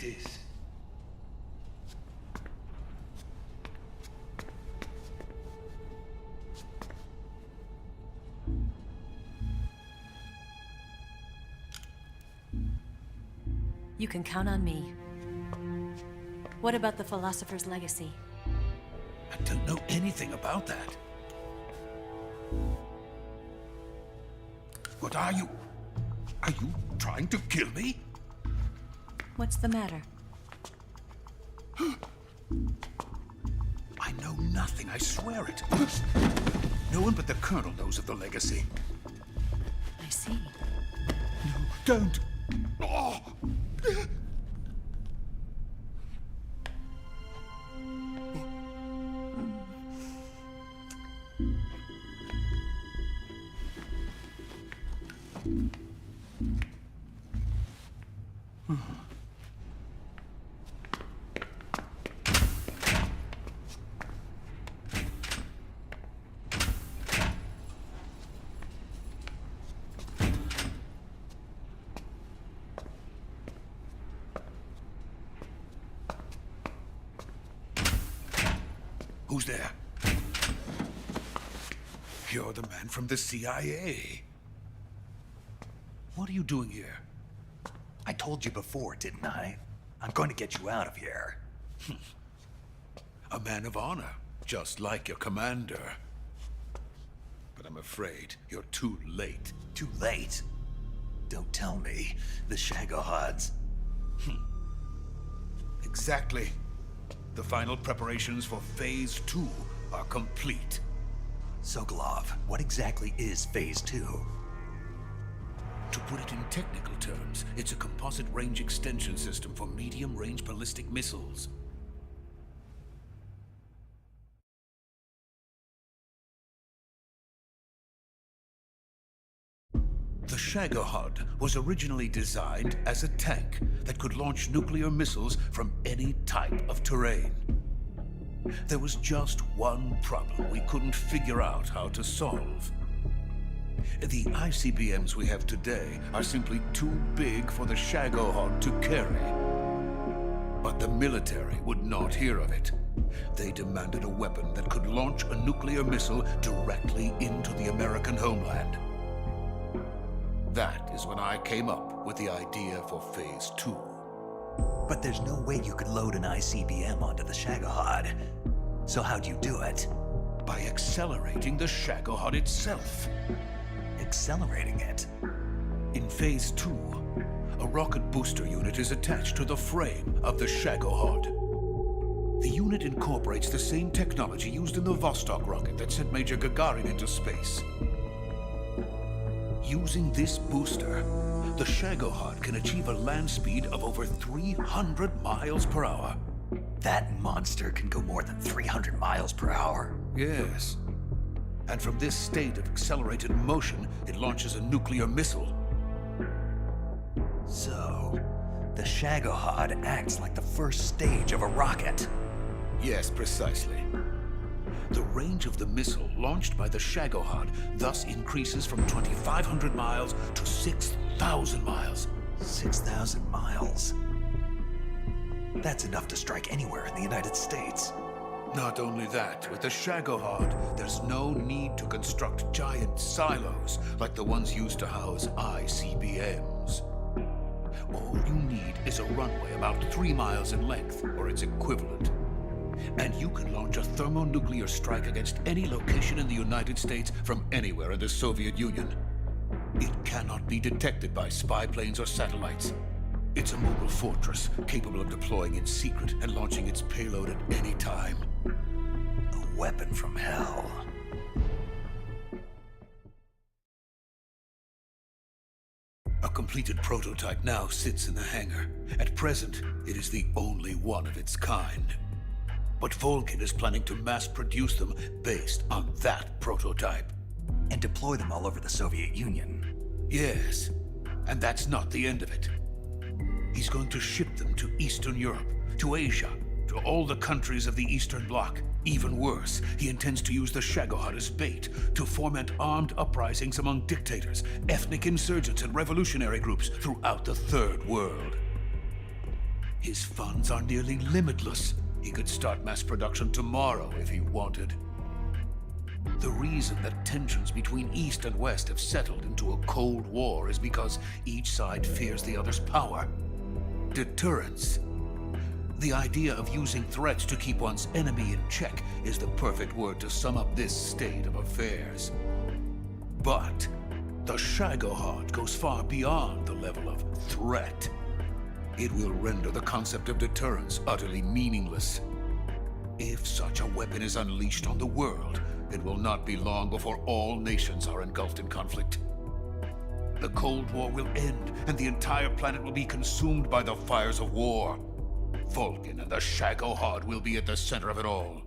is. You can count on me. What about the philosopher's legacy? I don't know anything about that. What are you? Are you trying to kill me? What's the matter? I know nothing, I swear it. No one but the Colonel knows of the legacy. I see. No, don't! Oh. Who's there? You're the man from the CIA. What are you doing here? I told you before, didn't I? I'm going to get you out of here. A man of honor, just like your commander. But I'm afraid you're too late. Too late? Don't tell me. The Shagohods. Exactly. The final preparations for Phase 2 are complete. Sokolov, what exactly is Phase 2? To put it in technical terms, it's a composite range extension system for medium-range ballistic missiles. The Shagohod was originally designed as a tank that could launch nuclear missiles from any type of terrain. There was just one problem we couldn't figure out how to solve. The ICBMs we have today are simply too big for the Shagohod to carry. But the military would not hear of it. They demanded a weapon that could launch a nuclear missile directly into the American homeland. That is when I came up with the idea for Phase 2. But there's no way you could load an ICBM onto the Shagohod. So how'd you do it? By accelerating the Shagohod itself. Accelerating it? In Phase 2, a rocket booster unit is attached to the frame of the Shagohod. The unit incorporates the same technology used in the Vostok rocket that sent Major Gagarin into space. Using this booster, the Shagohod can achieve a land speed of over 300 miles per hour. That monster can go more than 300 miles per hour? Yes. And from this state of accelerated motion, it launches a nuclear missile. So, the Shagohod acts like the first stage of a rocket. Yes, precisely. The range of the missile launched by the Shagohod thus increases from 2,500 miles to 6,000 miles. 6,000 miles? That's enough to strike anywhere in the United States. Not only that, with the Shagohod, there's no need to construct giant silos like the ones used to house ICBMs. All you need is a runway about 3 miles in length, or its equivalent. And you can launch a thermonuclear strike against any location in the United States from anywhere in the Soviet Union. It cannot be detected by spy planes or satellites. It's a mobile fortress, capable of deploying in secret and launching its payload at any time. A weapon from hell. A completed prototype now sits in the hangar. At present, it is the only one of its kind. But Volkin is planning to mass produce them based on that prototype. And deploy them all over the Soviet Union. Yes, and that's not the end of it. He's going to ship them to Eastern Europe, to Asia, to all the countries of the Eastern Bloc. Even worse, he intends to use the Shagohod as bait to foment armed uprisings among dictators, ethnic insurgents, and revolutionary groups throughout the Third World. His funds are nearly limitless. He could start mass production tomorrow if he wanted. The reason that tensions between East and West have settled into a Cold War is because each side fears the other's power. Deterrence. The idea of using threats to keep one's enemy in check is the perfect word to sum up this state of affairs. But the Shagohod goes far beyond the level of threat. It will render the concept of deterrence utterly meaningless. If such a weapon is unleashed on the world, it will not be long before all nations are engulfed in conflict. The Cold War will end, and the entire planet will be consumed by the fires of war. Vulcan and the Shagohod will be at the center of it all.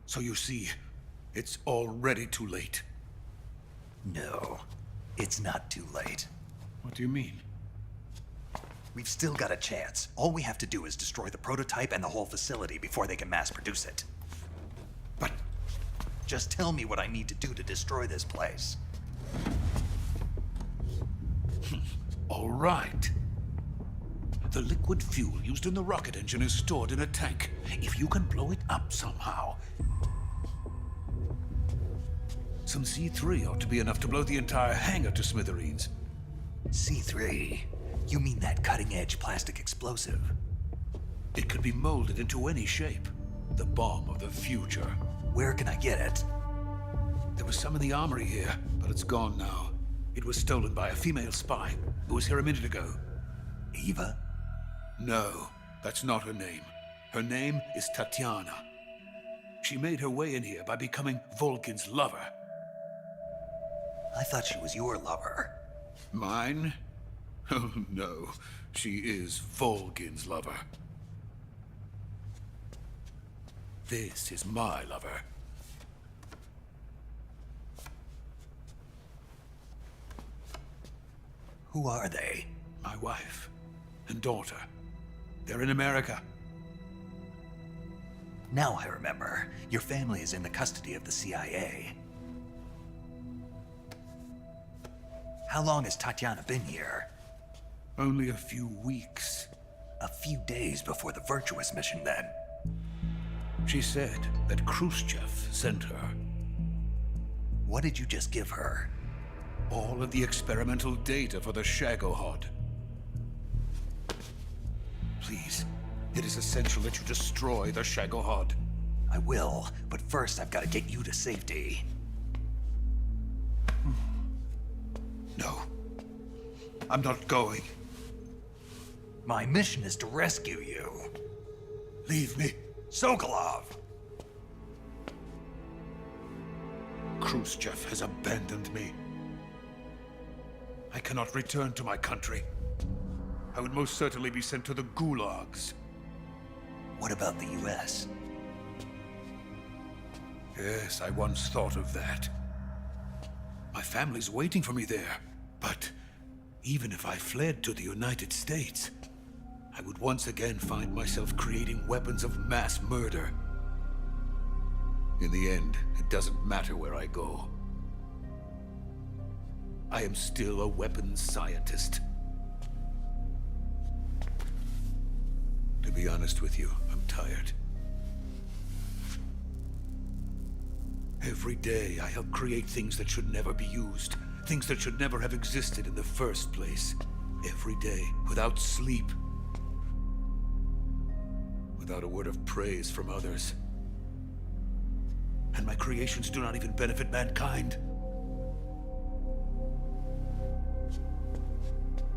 So you see, it's already too late. No, it's not too late. What do you mean? We've still got a chance. All we have to do is destroy the prototype and the whole facility before they can mass produce it. But just tell me what I need to do to destroy this place. all right. The liquid fuel used in the rocket engine is stored in a tank. If you can blow it up somehow. Some C3 ought to be enough to blow the entire hangar to smithereens. C3? You mean that cutting-edge plastic explosive? It could be molded into any shape. The bomb of the future. Where can I get it? There was some in the armory here, but it's gone now. It was stolen by a female spy who was here a minute ago. Eva? No, that's not her name. Her name is Tatiana. She made her way in here by becoming Vulcan's lover. I thought she was your lover. Mine? Oh no, she is Vulcan's lover. This is my lover. Who are they? My wife and daughter. They're in America. Now I remember. Your family is in the custody of the CIA. How long has Tatiana been here? Only a few weeks. A few days before the Virtuous mission, then. She said that Khrushchev sent her. What did you just give her? All of the experimental data for the Shagohod. Please, it is essential that you destroy the Shagohod. I will, but first I've got to get you to safety. No, I'm not going. My mission is to rescue you. Leave me. Sokolov! Khrushchev has abandoned me. I cannot return to my country. I would most certainly be sent to the gulags. What about the US? Yes, I once thought of that. My family's waiting for me there. But even if I fled to the United States, I would once again find myself creating weapons of mass murder. In the end, it doesn't matter where I go. I am still a weapons scientist. To be honest with you, I'm tired. Every day, I help create things that should never be used. Things that should never have existed in the first place. Every day, without sleep. Without a word of praise from others. And my creations do not even benefit mankind.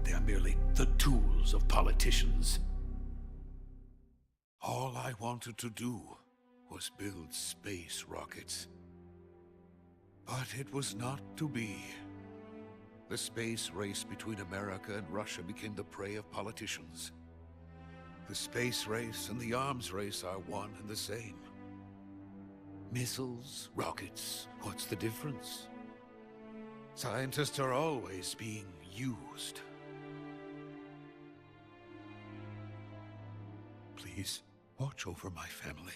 They are merely the tools of politicians. All I wanted to do was build space rockets. But it was not to be. The space race between America and Russia became the prey of politicians. The space race and the arms race are one and the same. Missiles, rockets, what's the difference? Scientists are always being used. Please, watch over my family.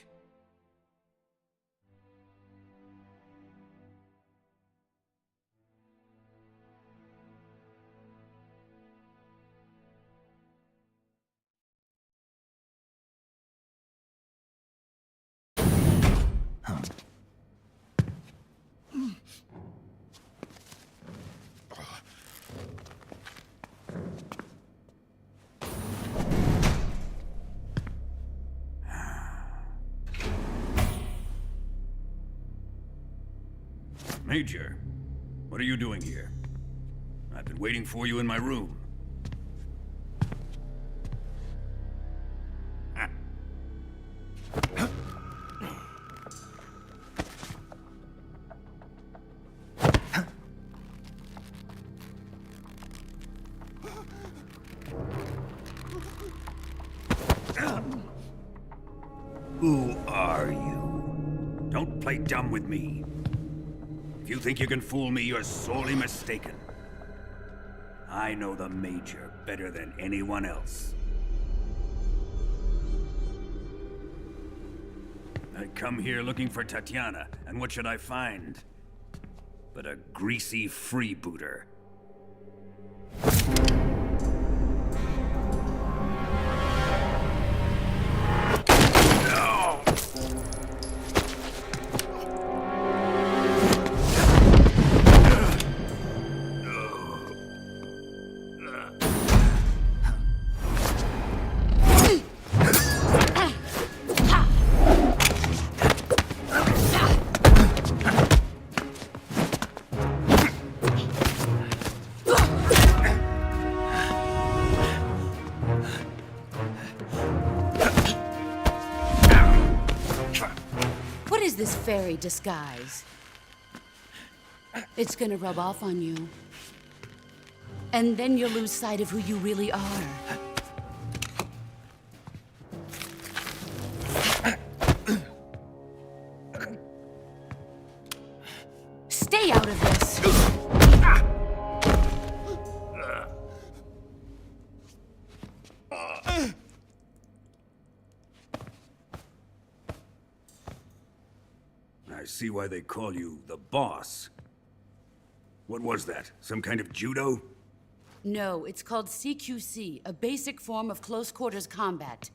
Major, what are you doing here? I've been waiting for you in my room. Who are you? Don't play dumb with me. If you think you can fool me, you're sorely mistaken. I know the Major better than anyone else. I come here looking for Tatiana, and what should I find? But a greasy freebooter. This fairy disguise. It's gonna rub off on you. And then you'll lose sight of who you really are. Stay out of this! I see why they call you the boss. What was that? Some kind of judo? No, it's called CQC, a basic form of close quarters combat.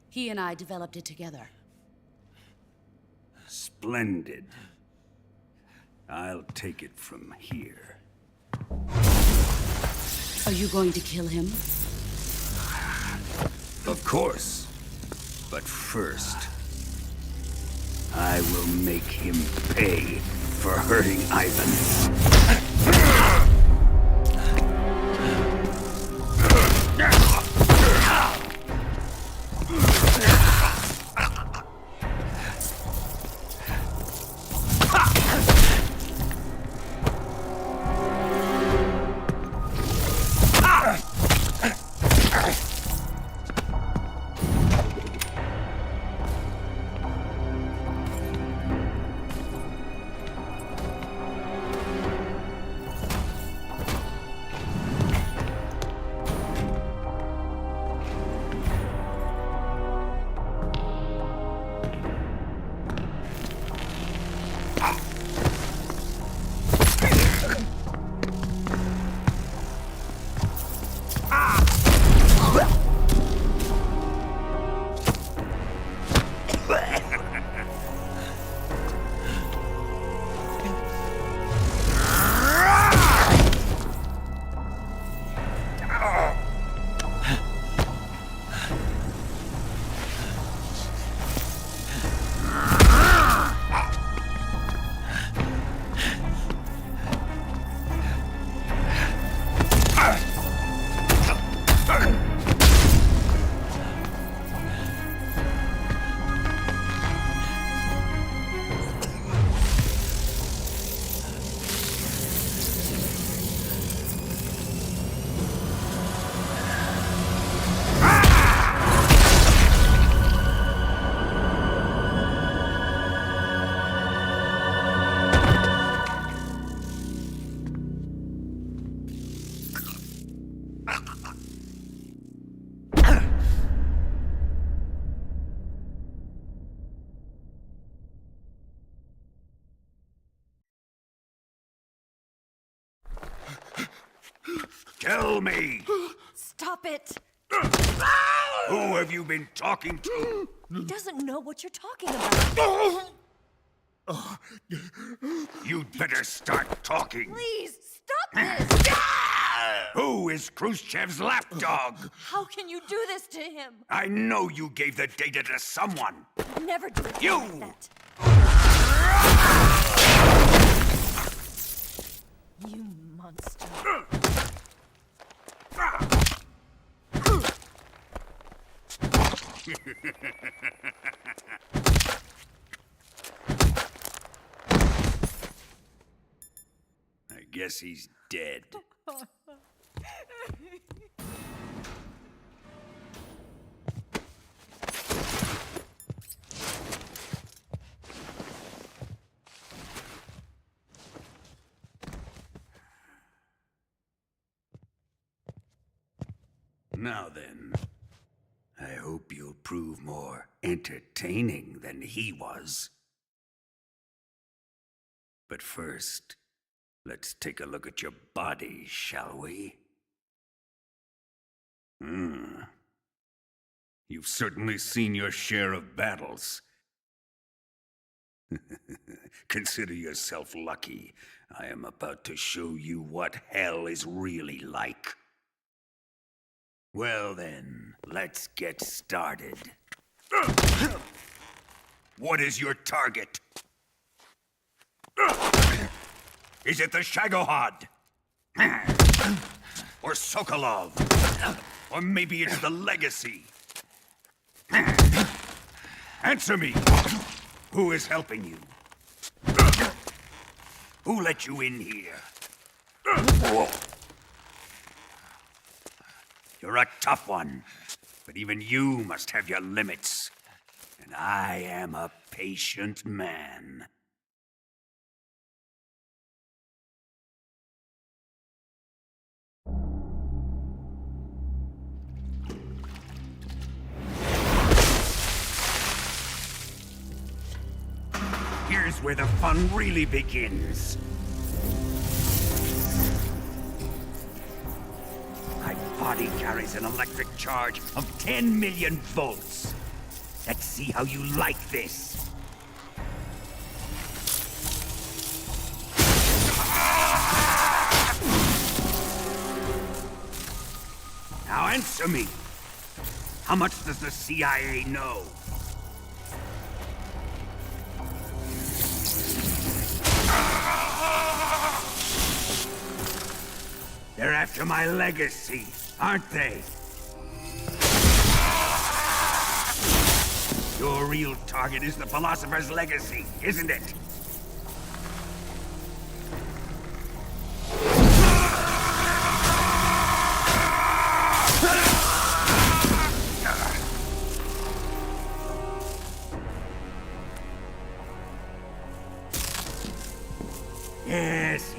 He and I developed it together. Splendid. I'll take it from here. Are you going to kill him? Of course. But first, I will make him pay for hurting Ivan. Tell me! Stop it! Who have you been talking to? He doesn't know what you're talking about. You'd better start talking. Please, stop this! Who is Khrushchev's lapdog? How can you do this to him? I know you gave the data to someone. Never do it You! like that. You monster. I guess he's dead. Now then, I hope you'll prove more entertaining than he was. But first, let's take a look at your body, shall we? You've certainly seen your share of battles. Consider yourself lucky. I am about to show you what hell is really like. Well then, let's get started. What is your target? Is it the Shagohod? Or Sokolov? Or maybe it's the Legacy? Answer me! Who is helping you? Who let you in here? You're a tough one, but even you must have your limits. And I am a patient man. Here's where the fun really begins. My body carries an electric charge of 10 million volts. Let's see how you like this. Now answer me. How much does the CIA know? They're after my legacy, aren't they? Your real target is the Philosopher's Legacy, isn't it?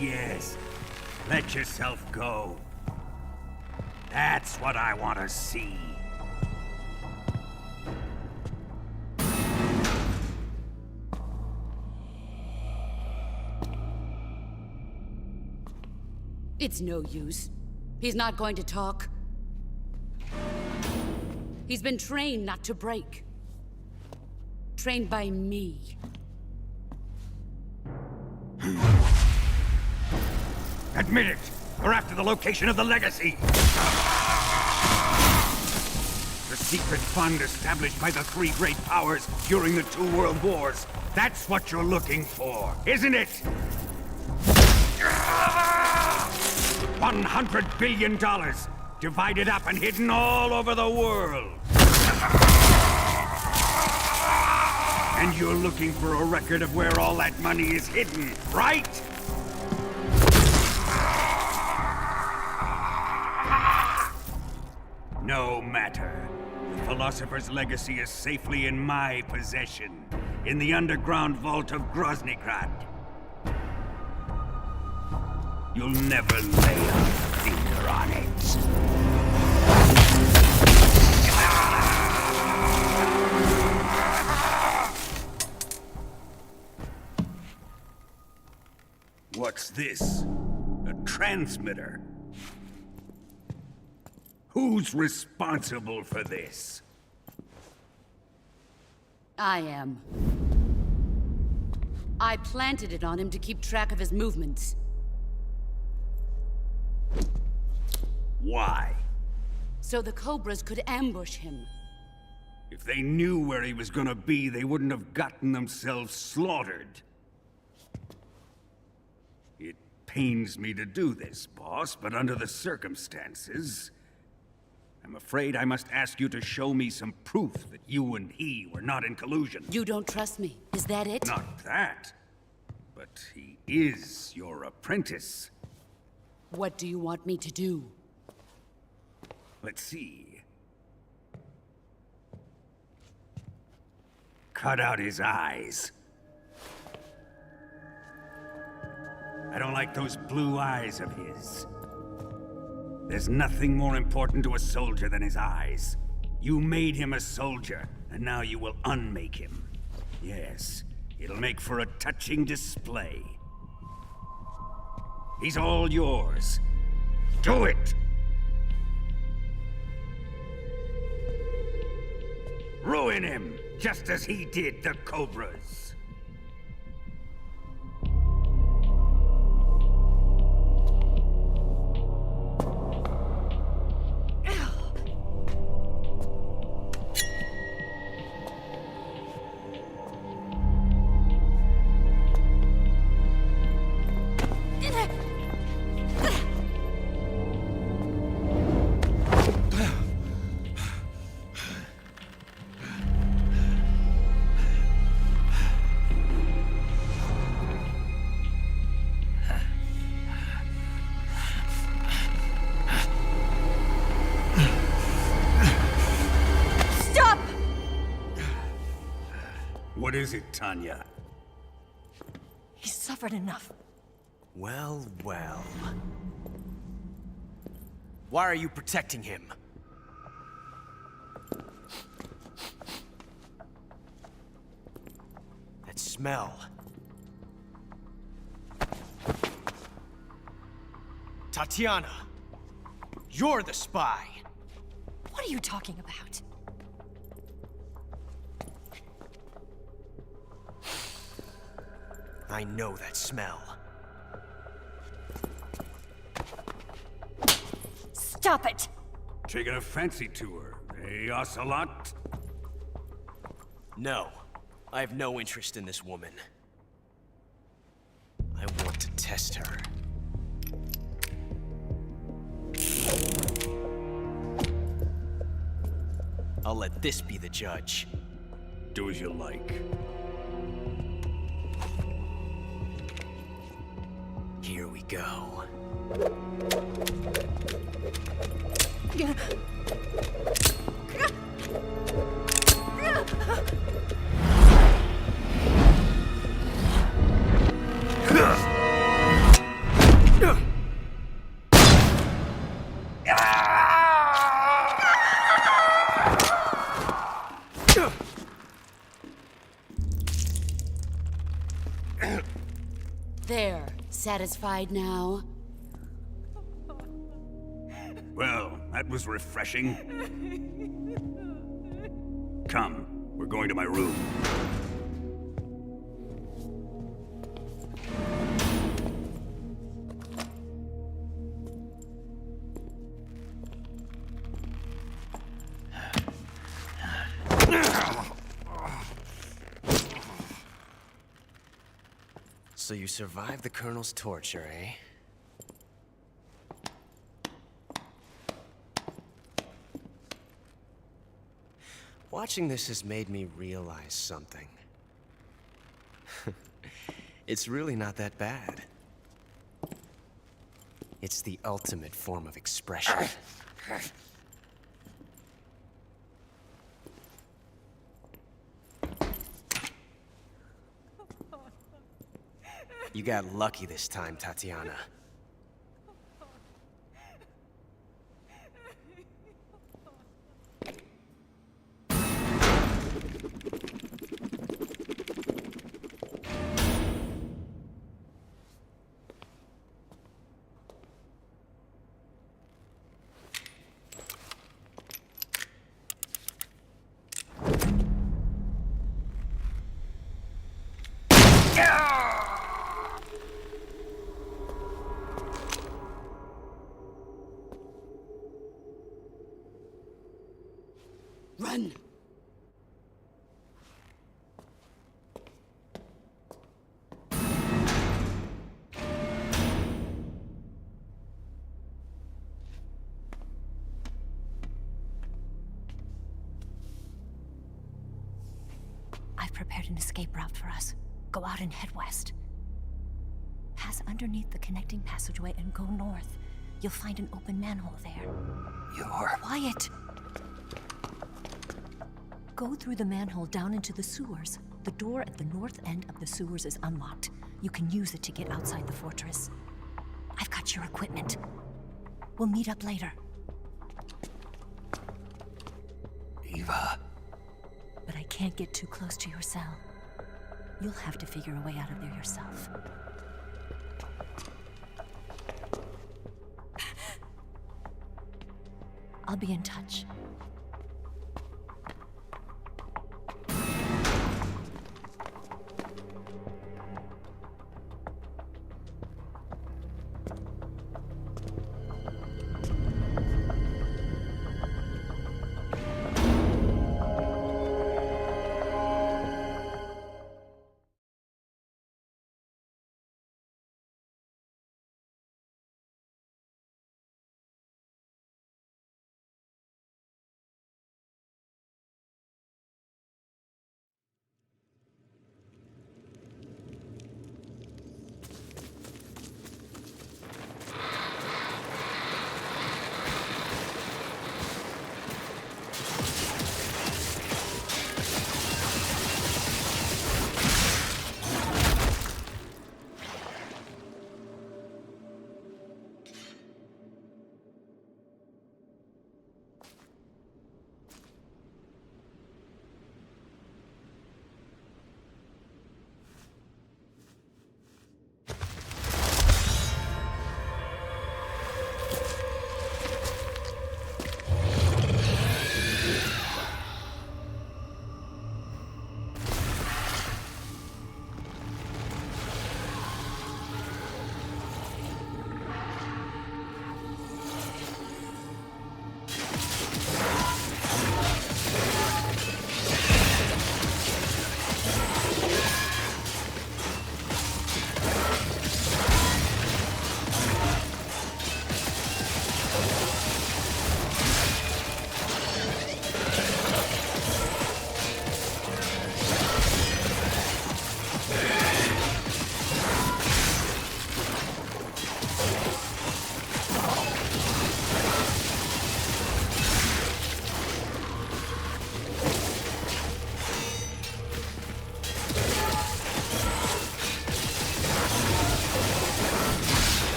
Yes. Let yourself go. That's what I want to see. It's no use. He's not going to talk. He's been trained not to break. Trained by me. Admit it! We're after the location of the Legacy! The secret fund established by the three great powers during the 2 world wars. That's what you're looking for, isn't it? $100 billion, divided up and hidden all over the world. And you're looking for a record of where all that money is hidden, right? No matter. The Philosopher's Legacy is safely in my possession, in the underground vault of Groznygrad. You'll never lay a finger on it. What's this? A transmitter? Who's responsible for this? I am. I planted it on him to keep track of his movements. Why? So the Cobras could ambush him. If they knew where he was gonna be, they wouldn't have gotten themselves slaughtered. It pains me to do this, boss, but under the circumstances, I'm afraid I must ask you to show me some proof that you and he were not in collusion. You don't trust me. Is that it? Not that, but he is your apprentice. What do you want me to do? Let's see. Cut out his eyes. I don't like those blue eyes of his. There's nothing more important to a soldier than his eyes. You made him a soldier, and now you will unmake him. Yes, it'll make for a touching display. He's all yours. Do it! Ruin him, just as he did the Cobras. What is it, Tanya? He's suffered enough. Well, well. Why are you protecting him? That smell. Tatiana! You're the spy! What are you talking about? I know that smell. Stop it! Taking a fancy to her, eh, Ocelot? No. I have no interest in this woman. I want to test her. I'll let this be the judge. Do as you like. Here we go. There. Satisfied now? Well, that was refreshing. Come, we're going to my room. So you survived the Colonel's torture, eh? Watching this has made me realize something. It's really not that bad. It's the ultimate form of expression. You got lucky this time, Tatiana. Run! prepared an escape route for us. Go out and head west. Pass underneath the connecting passageway and go north. You'll find an open manhole there. You're... Quiet! Go through the manhole down into the sewers. The door at the north end of the sewers is unlocked. You can use it to get outside the fortress. I've got your equipment. We'll meet up later. Eva... But I can't get too close to your cell. You'll have to figure a way out of there yourself. I'll be in touch.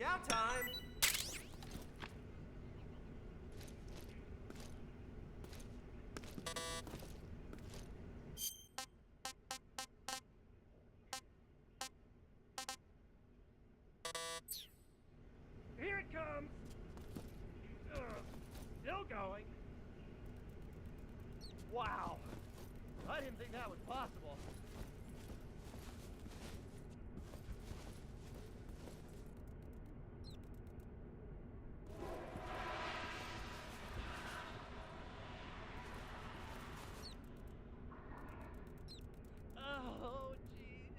Chow time! Here it comes! Still going. Wow. I didn't think that was possible. Oh, jeez.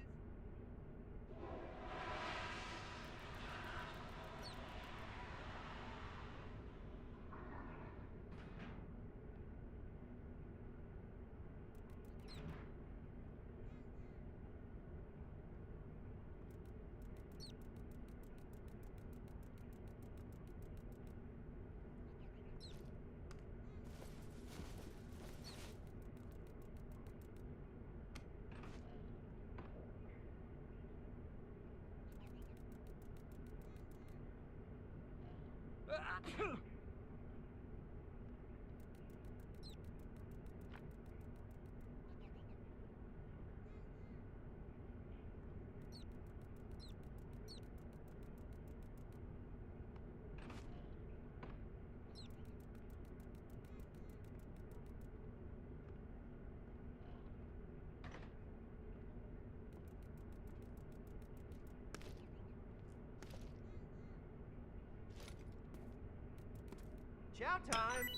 Chow time!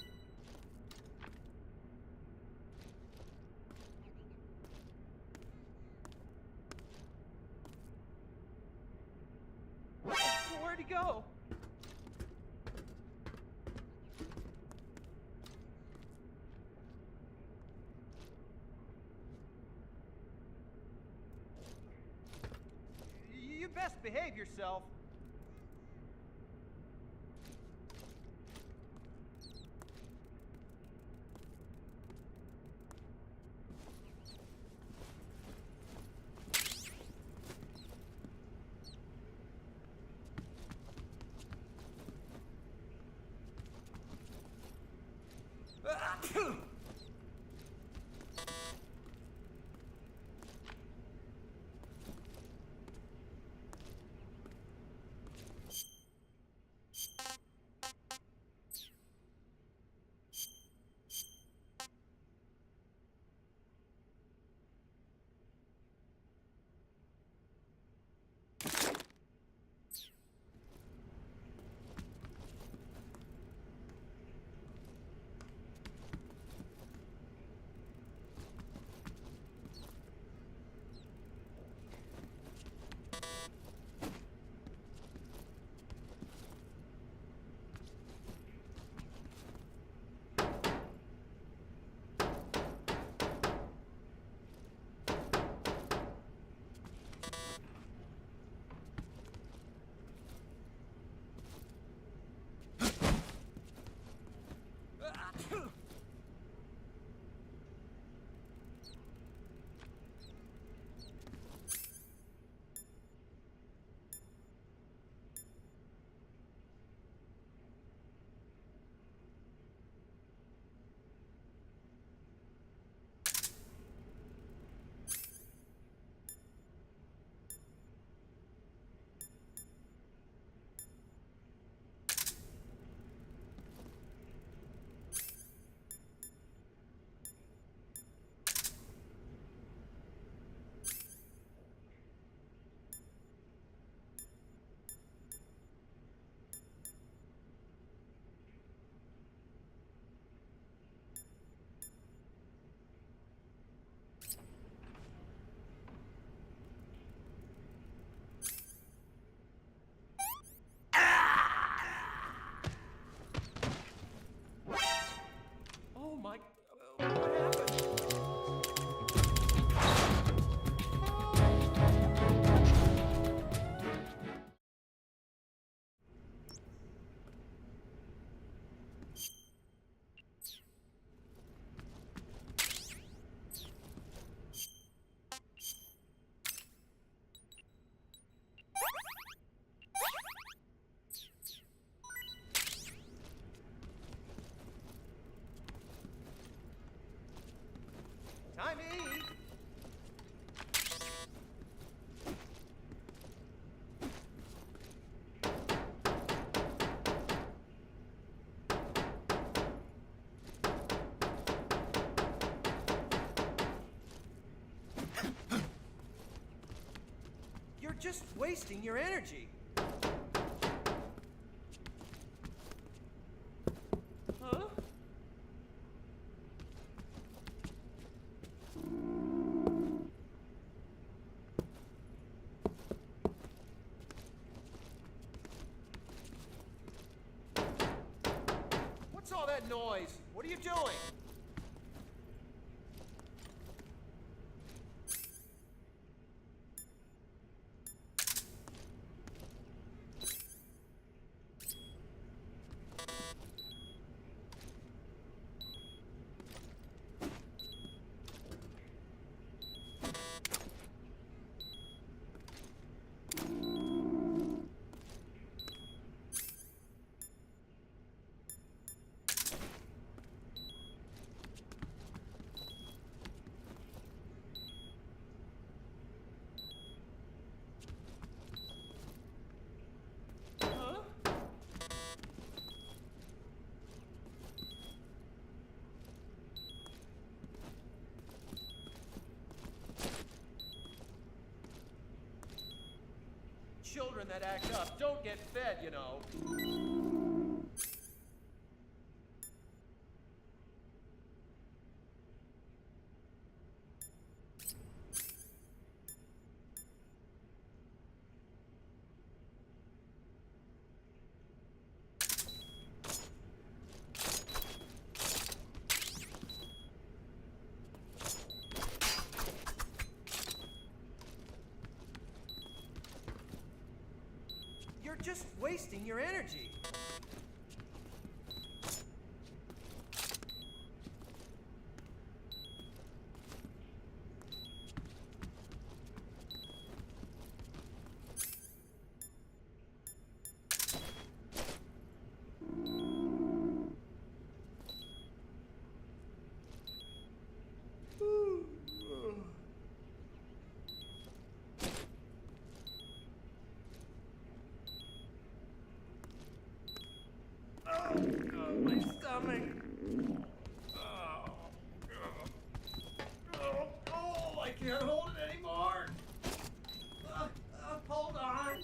Where'd he go? You best behave yourself. just wasting your energy. Huh? What's all that noise? What are you doing? Children that act up don't get fed, you know. You're just wasting your energy. My stomach. I can't hold it anymore. Hold on.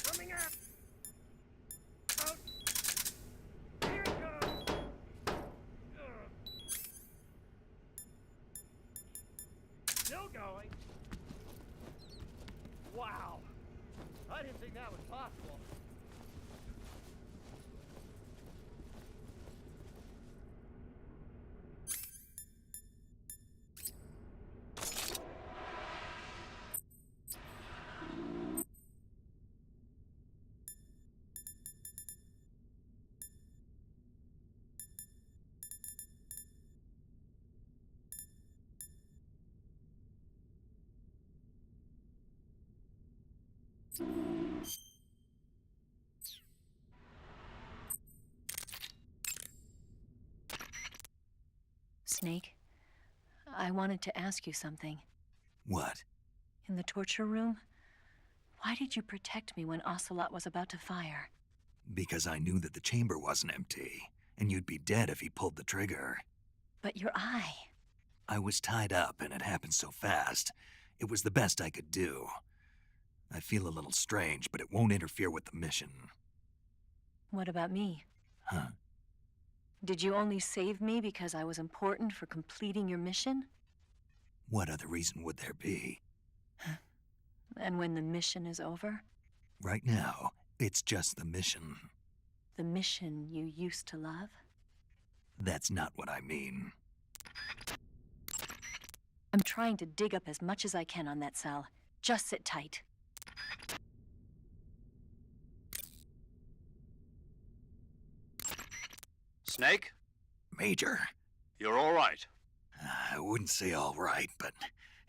Coming out. Here it goes. Still going. Wow. I didn't think that was possible. Snake, I wanted to ask you something. What? In the torture room, why did you protect me when Ocelot was about to fire? Because I knew that the chamber wasn't empty, and you'd be dead if he pulled the trigger. But your eye. I was tied up, and it happened so fast. It was the best I could do. I feel a little strange, but it won't interfere with the mission. What about me? Huh? Did you only save me because I was important for completing your mission? What other reason would there be? And when the mission is over? Right now, it's just the mission. The mission you used to love? That's not what I mean. I'm trying to dig up as much as I can on that cell. Just sit tight. Snake? Major, You're all right. I wouldn't say all right, but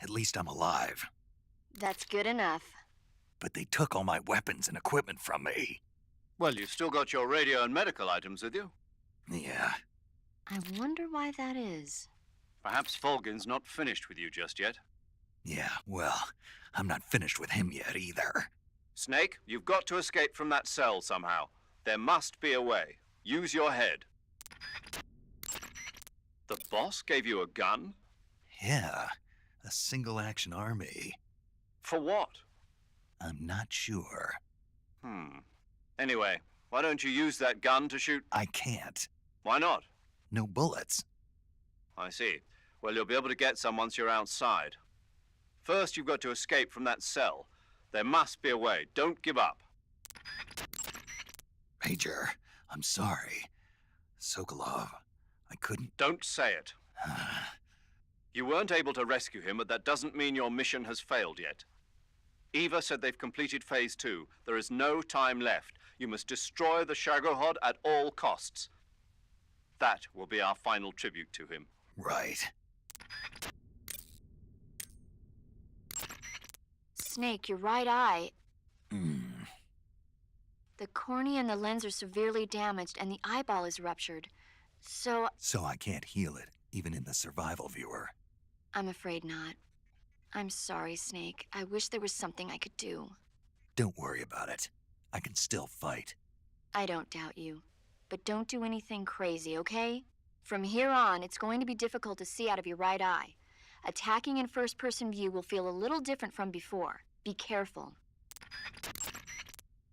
at least I'm alive. That's good enough. But they took all my weapons and equipment from me. Well, you've still got your radio and medical items with you. Yeah, I wonder why that is. Perhaps Volgin's not finished with you just yet. Yeah, well, I'm not finished with him yet either. Snake, you've got to escape from that cell somehow. There must be a way. Use your head. The boss gave you a gun? Yeah, a single-action army. For what? I'm not sure. Anyway, why don't you use that gun to shoot? I can't. Why not? No bullets. I see. Well, you'll be able to get some once you're outside. First, you've got to escape from that cell. There must be a way. Don't give up. Major, I'm sorry. Sokolov, I couldn't... Don't say it. You weren't able to rescue him, but that doesn't mean your mission has failed yet. Eva said they've completed Phase 2. There is no time left. You must destroy the Shagohod at all costs. That will be our final tribute to him. Right. Snake, your right eye. The cornea and the lens are severely damaged, and the eyeball is ruptured. So I can't heal it, even in the survival viewer. I'm afraid not. I'm sorry, Snake. I wish there was something I could do. Don't worry about it. I can still fight. I don't doubt you. But don't do anything crazy, okay? From here on, it's going to be difficult to see out of your right eye. Attacking in first-person view will feel a little different from before. Be careful.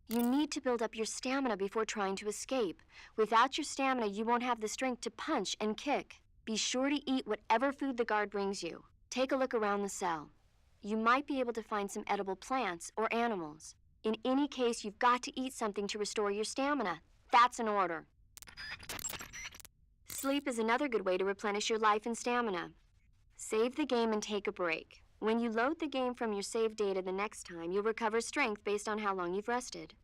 You need to build up your stamina before trying to escape. Without your stamina, you won't have the strength to punch and kick. Be sure to eat whatever food the guard brings you. Take a look around the cell. You might be able to find some edible plants or animals. In any case, you've got to eat something to restore your stamina. That's an order. Sleep is another good way to replenish your life and stamina. Save the game and take a break. When you load the game from your save data the next time, you'll recover strength based on how long you've rested.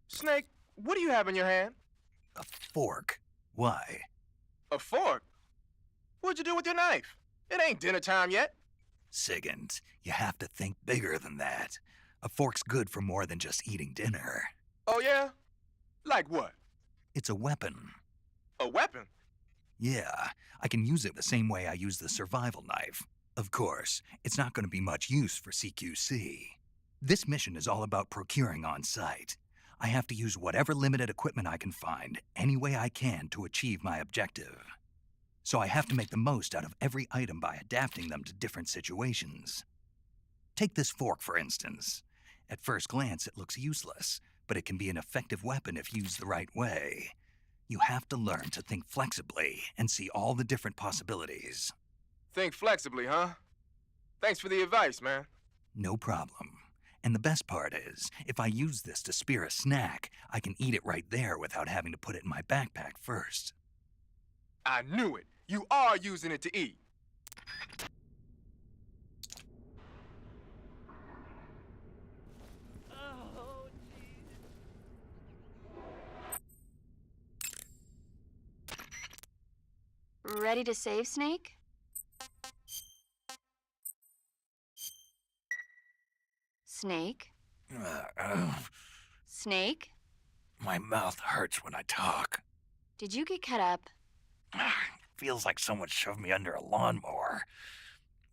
Snake, what do you have in your hand? A fork. Why? A fork? What'd you do with your knife? It ain't dinner time yet. Sigint, you have to think bigger than that. A fork's good for more than just eating dinner. Oh, yeah? Like what? It's a weapon. A weapon? Yeah, I can use it the same way I use the survival knife. Of course, it's not going to be much use for CQC. This mission is all about procuring on site. I have to use whatever limited equipment I can find, any way I can, to achieve my objective. So I have to make the most out of every item by adapting them to different situations. Take this fork, for instance. At first glance, it looks useless, but it can be an effective weapon if used the right way. You have to learn to think flexibly and see all the different possibilities. Think flexibly, huh? Thanks for the advice, man. No problem. And the best part is, if I use this to spear a snack, I can eat it right there without having to put it in my backpack first. I knew it. You are using it to eat. Ready to save, Snake? Snake? Snake? My mouth hurts when I talk. Did you get cut up? Feels like someone shoved me under a lawnmower.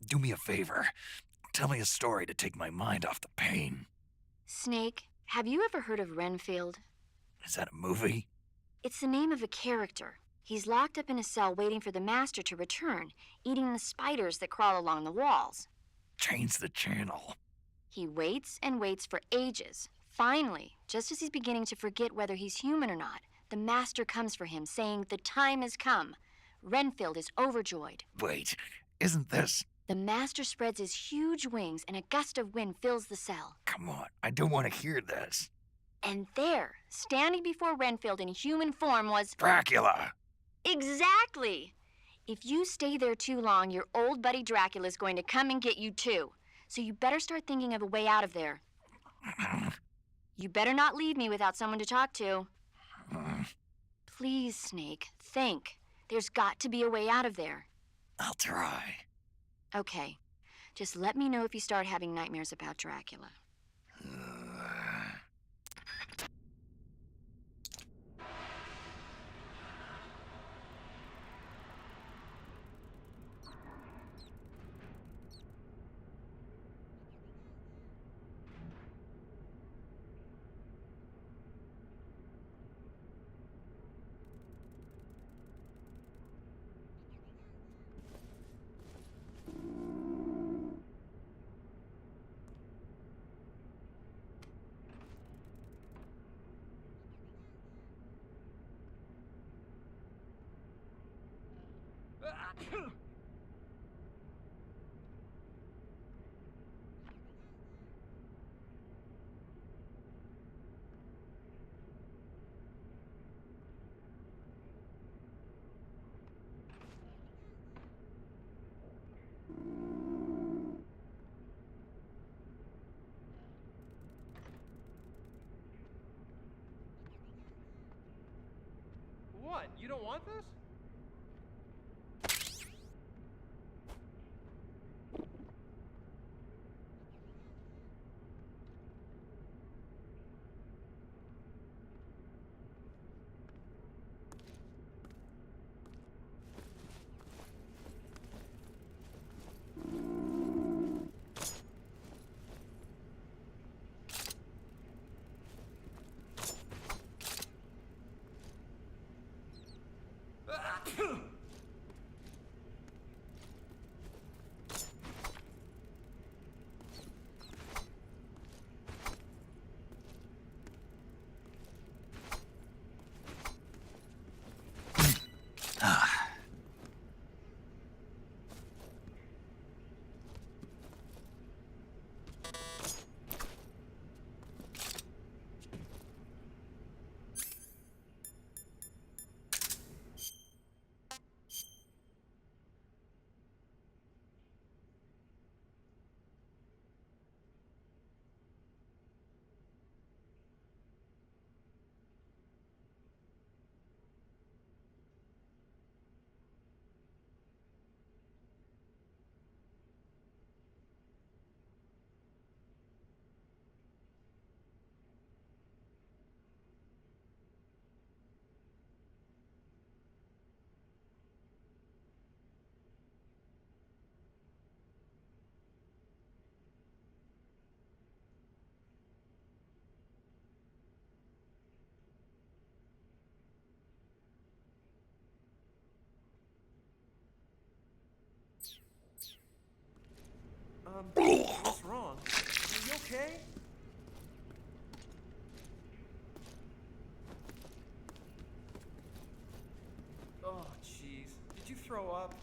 Do me a favor. Tell me a story to take my mind off the pain. Snake, have you ever heard of Renfield? Is that a movie? It's the name of a character. He's locked up in a cell waiting for the master to return, eating the spiders that crawl along the walls. Change the channel. He waits and waits for ages. Finally, just as he's beginning to forget whether he's human or not, the master comes for him, saying the time has come. Renfield is overjoyed. Wait, isn't this... The master spreads his huge wings and a gust of wind fills the cell. Come on, I don't want to hear this. And there, standing before Renfield in human form was... Dracula! Exactly! If you stay there too long, your old buddy Dracula's going to come and get you too. So you better start thinking of a way out of there. You better not leave me without someone to talk to. Please, Snake, think. There's got to be a way out of there. I'll try. Okay. Just let me know if you start having nightmares about Dracula. What? You don't want this? What's wrong? Are you okay? Oh, jeez. Did you throw up?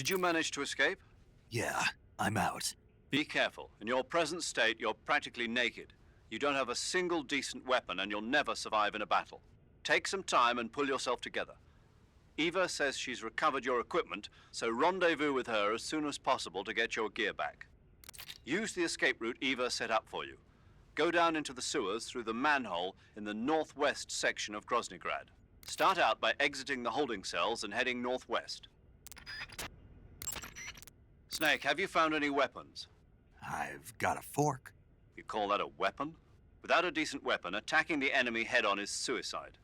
Did you manage to escape? Yeah, I'm out. Be careful. In your present state, you're practically naked. You don't have a single decent weapon, and you'll never survive in a battle. Take some time and pull yourself together. Eva says she's recovered your equipment, so rendezvous with her as soon as possible to get your gear back. Use the escape route Eva set up for you. Go down into the sewers through the manhole in the northwest section of Groznygrad. Start out by exiting the holding cells and heading northwest. Snake, have you found any weapons? I've got a fork. You call that a weapon? Without a decent weapon, attacking the enemy head-on is suicide.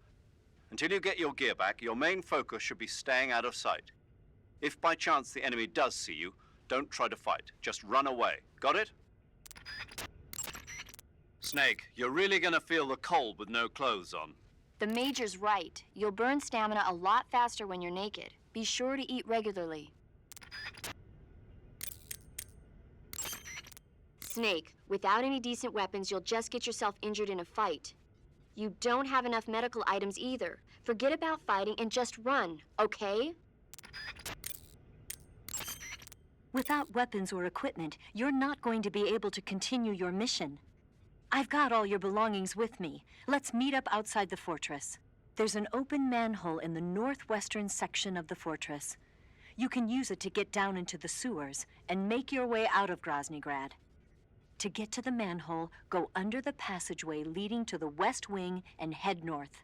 Until you get your gear back, your main focus should be staying out of sight. If by chance the enemy does see you, don't try to fight. Just run away. Got it? Snake, you're really gonna feel the cold with no clothes on. The Major's right. You'll burn stamina a lot faster when you're naked. Be sure to eat regularly. Snake, without any decent weapons, you'll just get yourself injured in a fight. You don't have enough medical items either. Forget about fighting and just run, okay? Without weapons or equipment, you're not going to be able to continue your mission. I've got all your belongings with me. Let's meet up outside the fortress. There's an open manhole in the northwestern section of the fortress. You can use it to get down into the sewers and make your way out of Groznygrad. To get to the manhole, go under the passageway leading to the west wing and head north.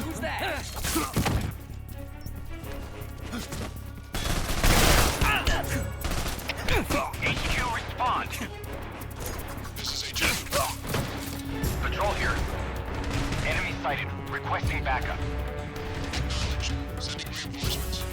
Who's that? HQ, respond. This is HQ. Patrol here. Enemy sighted. Requesting backup. Acknowledged. Sending reinforcements.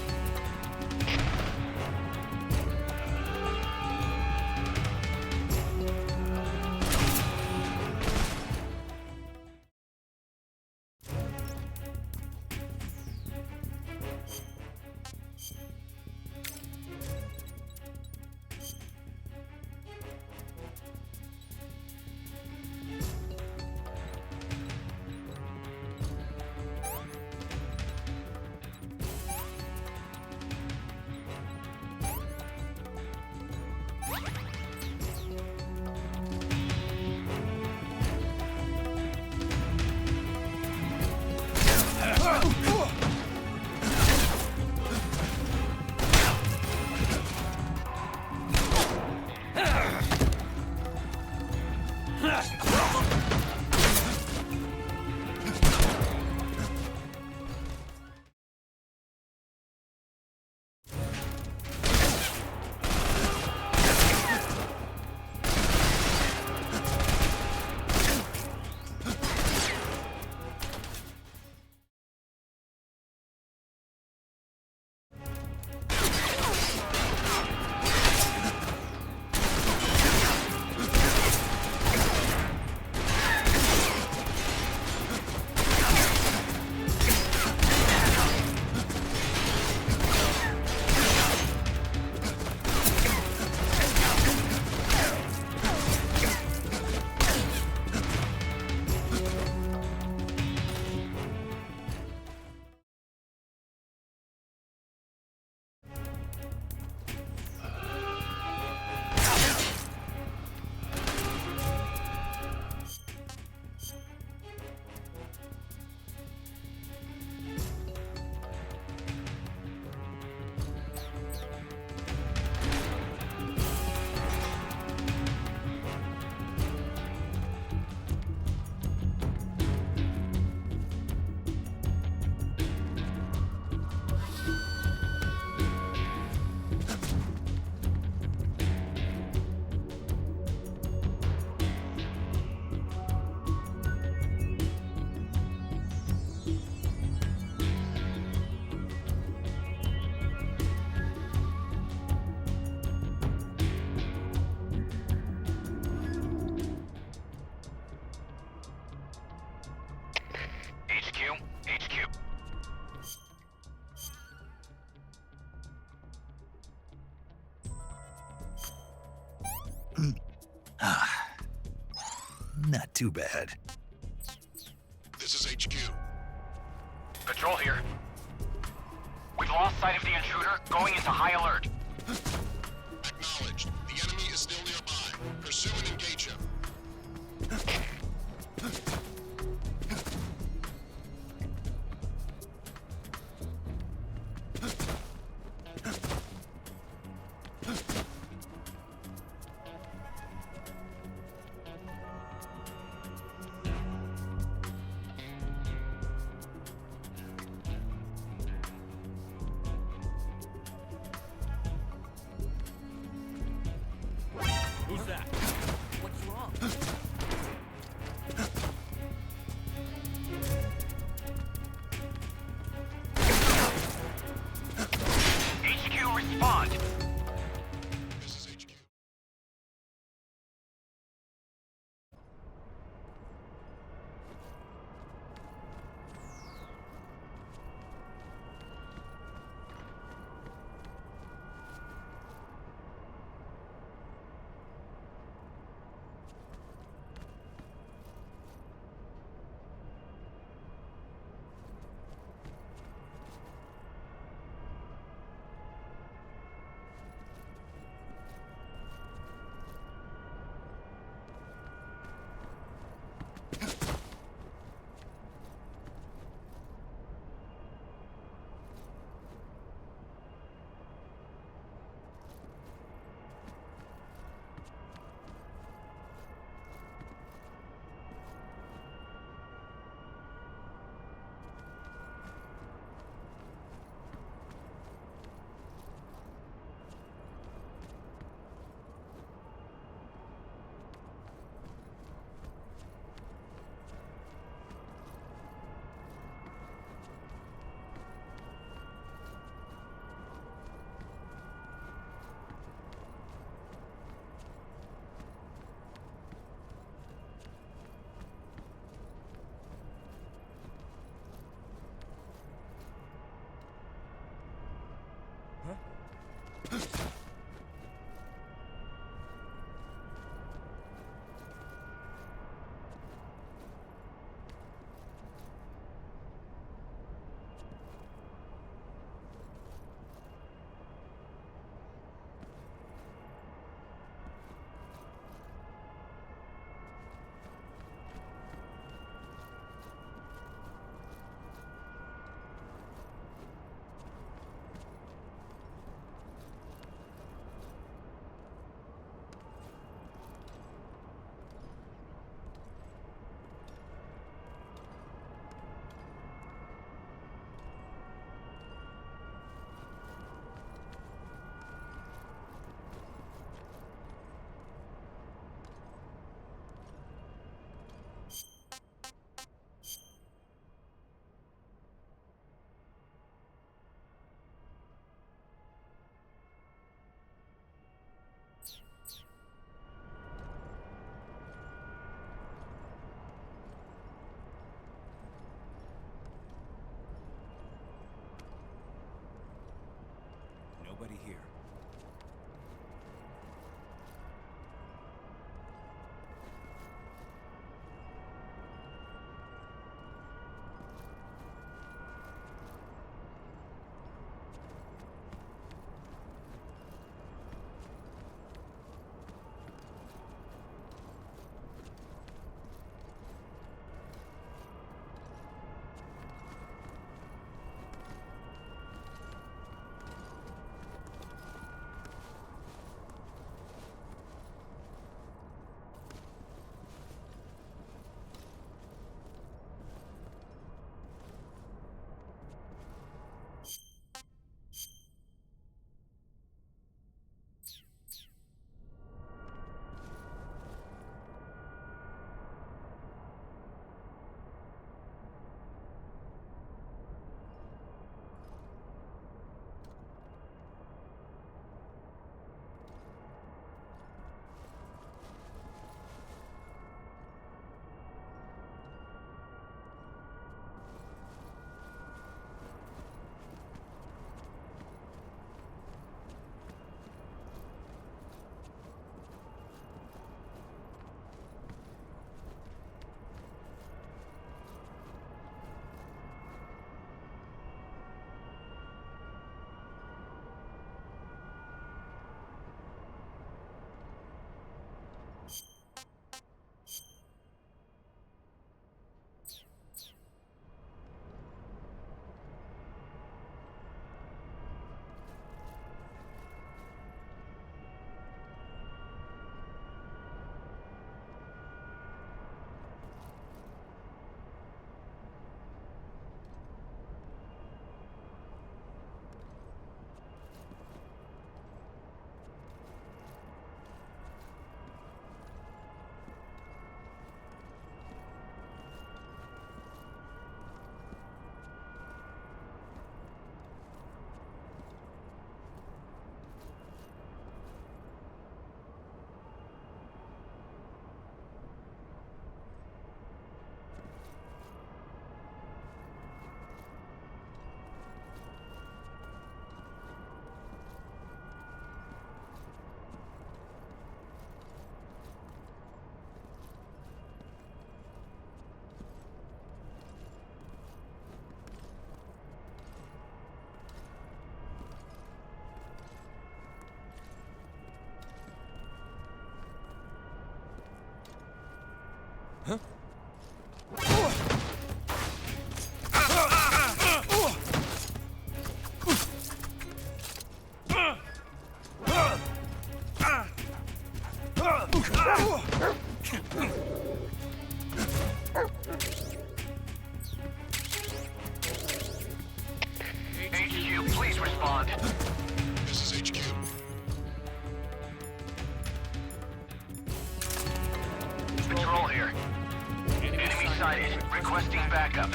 Not too bad. This is HQ. Patrol here. We've lost sight of the intruder, going into high alert. Acknowledged. The enemy is still nearby. Pursue and engage him. Who's that? What's wrong? HQ, respond! This is HQ. Nobody here. sighted. Requesting backup.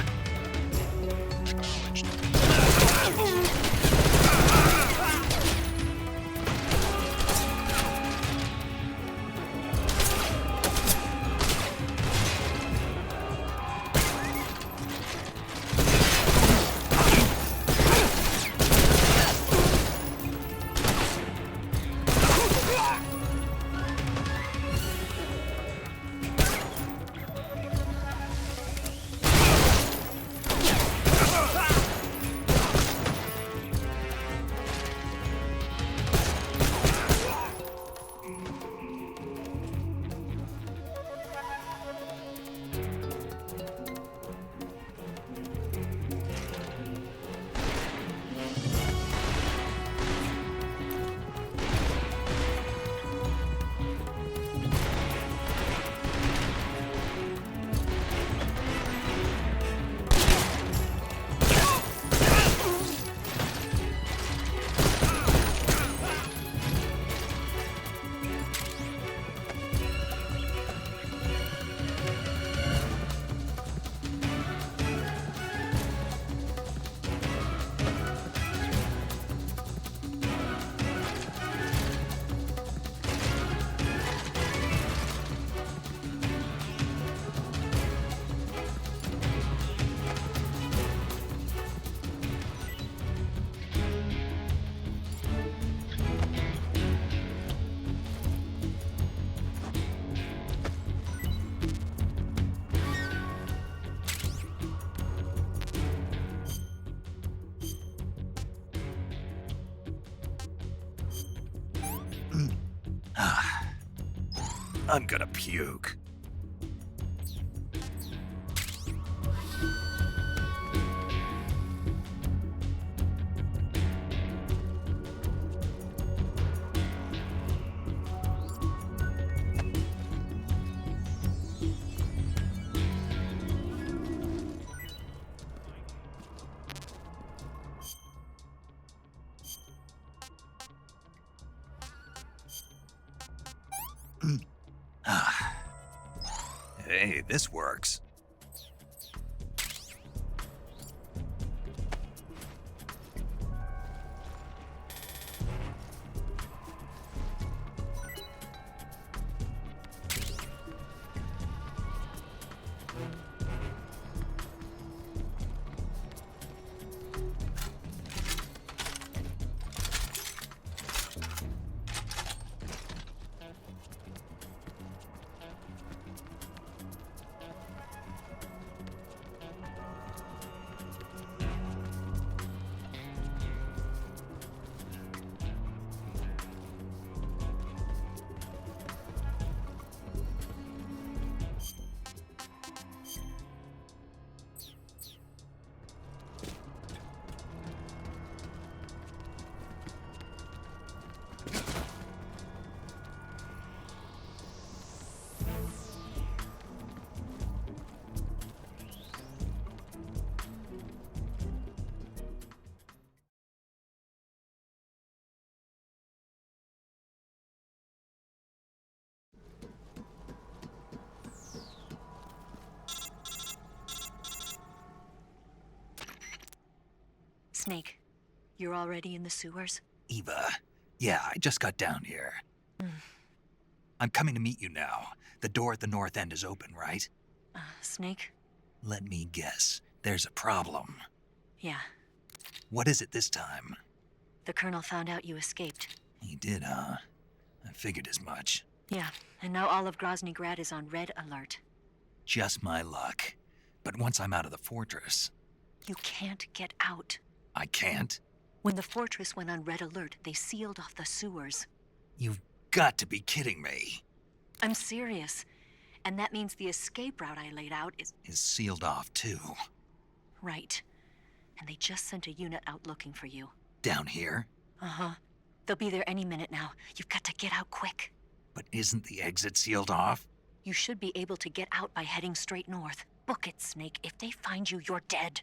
I'm gonna puke. Hey, this works. Snake, you're already in the sewers? Eva, yeah, I just got down here. I'm coming to meet you now. The door at the north end is open, right? Snake? Let me guess. There's a problem. Yeah. What is it this time? The Colonel found out you escaped. He did, huh? I figured as much. Yeah, and now all of Grozny Grad is on red alert. Just my luck. But once I'm out of the fortress... You can't get out. I can't? When the fortress went on red alert, they sealed off the sewers. You've got to be kidding me. I'm serious. And that means the escape route I laid out is sealed off, too. right. And they just sent a unit out looking for you. Down here? Uh-huh. They'll be there any minute now. You've got to get out quick. But isn't the exit sealed off? You should be able to get out by heading straight north. Book it, Snake. If they find you, you're dead.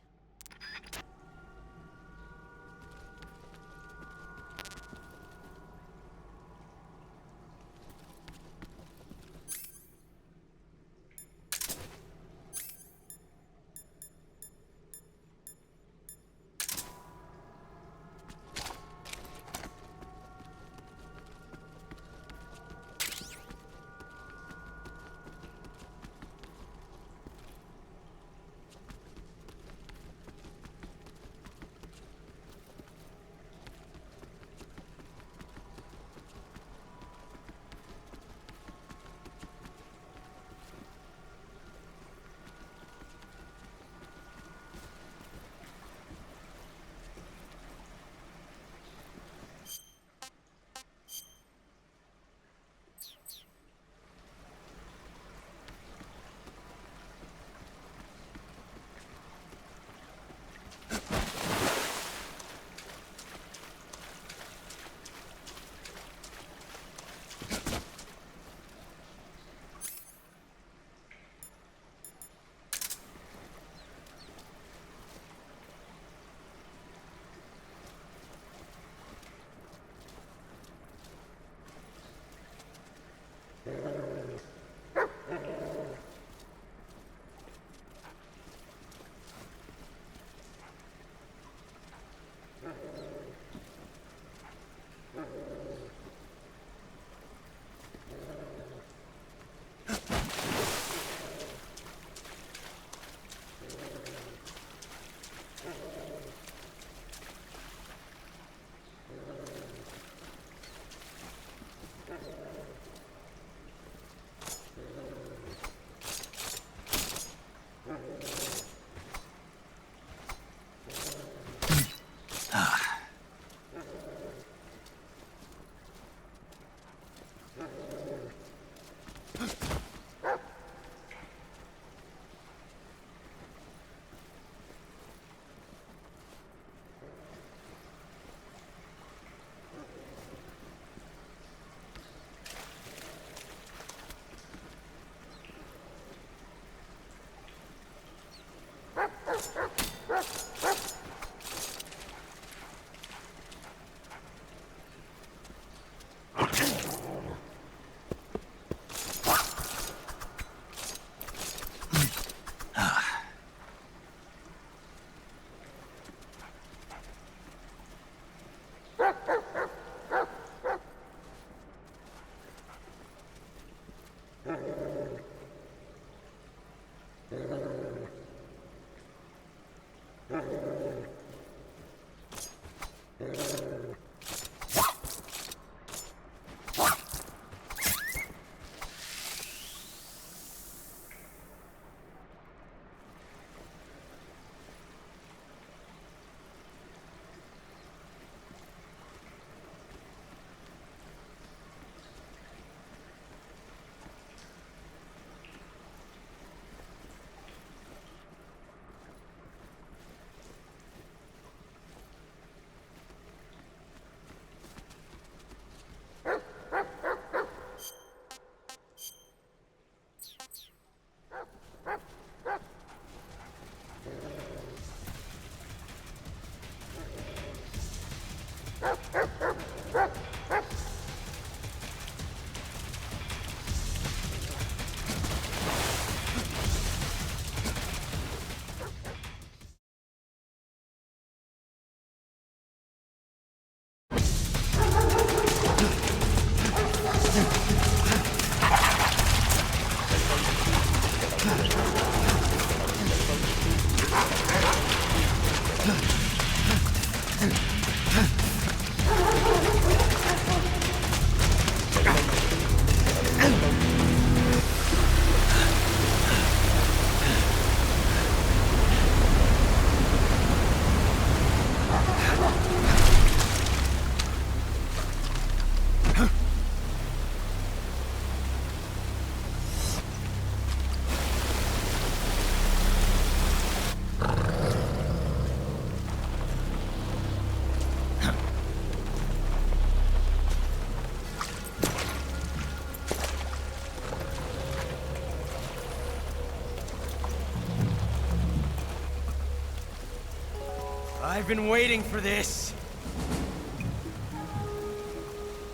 I've been waiting for this.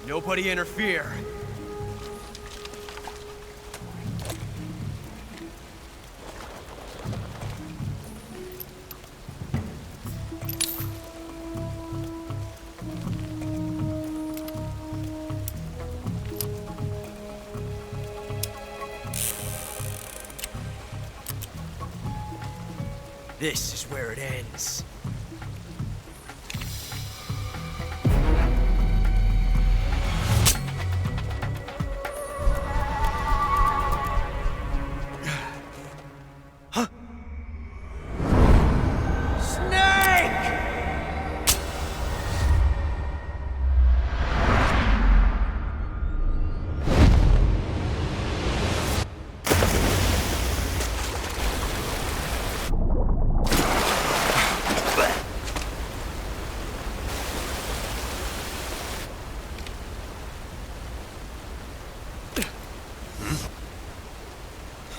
Nobody interfere. This is where it ends.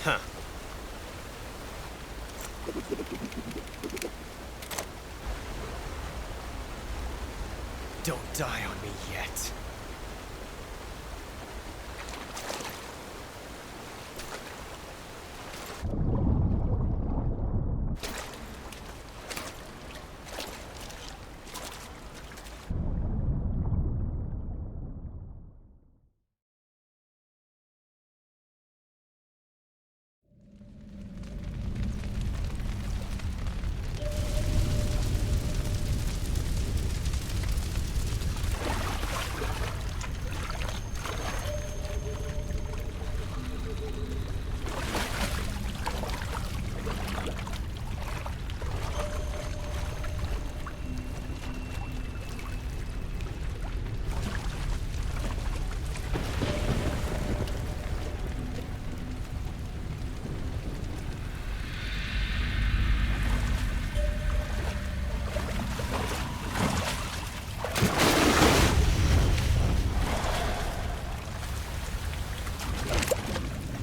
Huh. Don't die on me yet.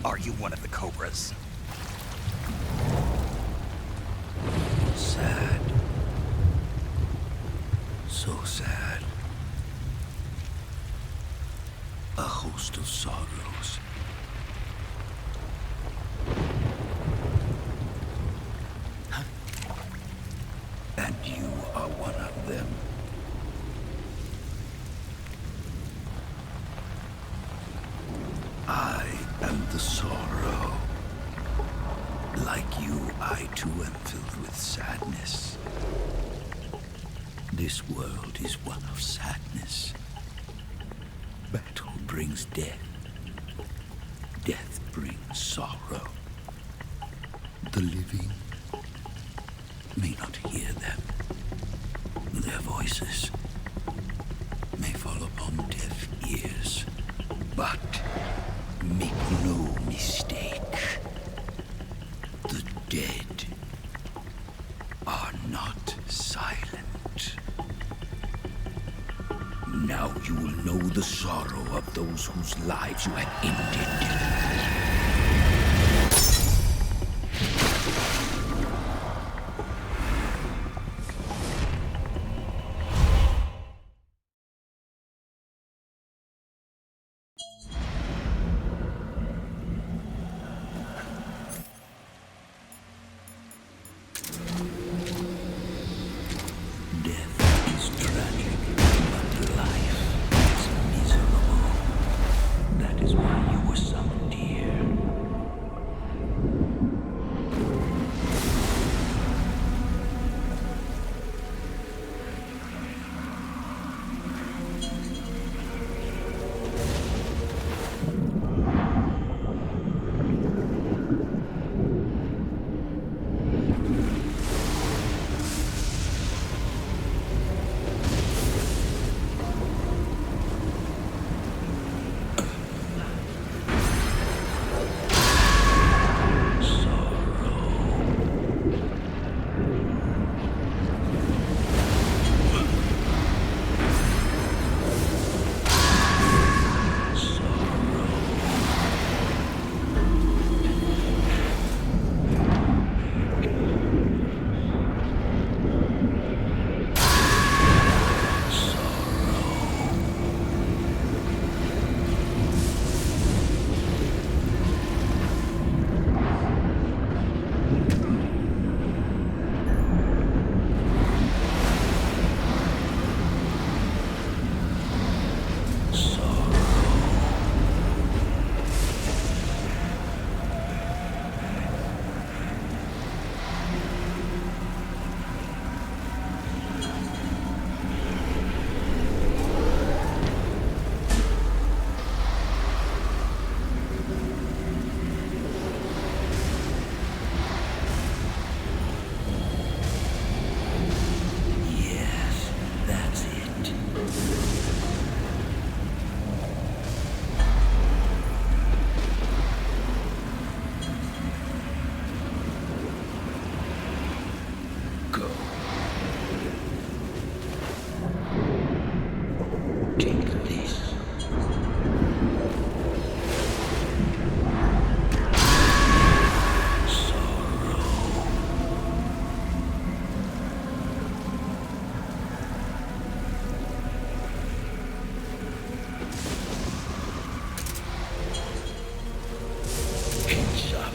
Are you one of the Cobras? Sad. So sad. A host of sorrows. And you are one of them. I am the sorrow. Like you, I too am filled with sadness. This world is one of sadness. Battle brings death. Death brings sorrow. The living may not hear them. Their voices may fall upon deaf ears. But make no mistake, the dead are not silent. Now you will know the sorrow of those whose lives you have ended. Go. Take this. Heads up.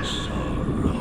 Sorrow.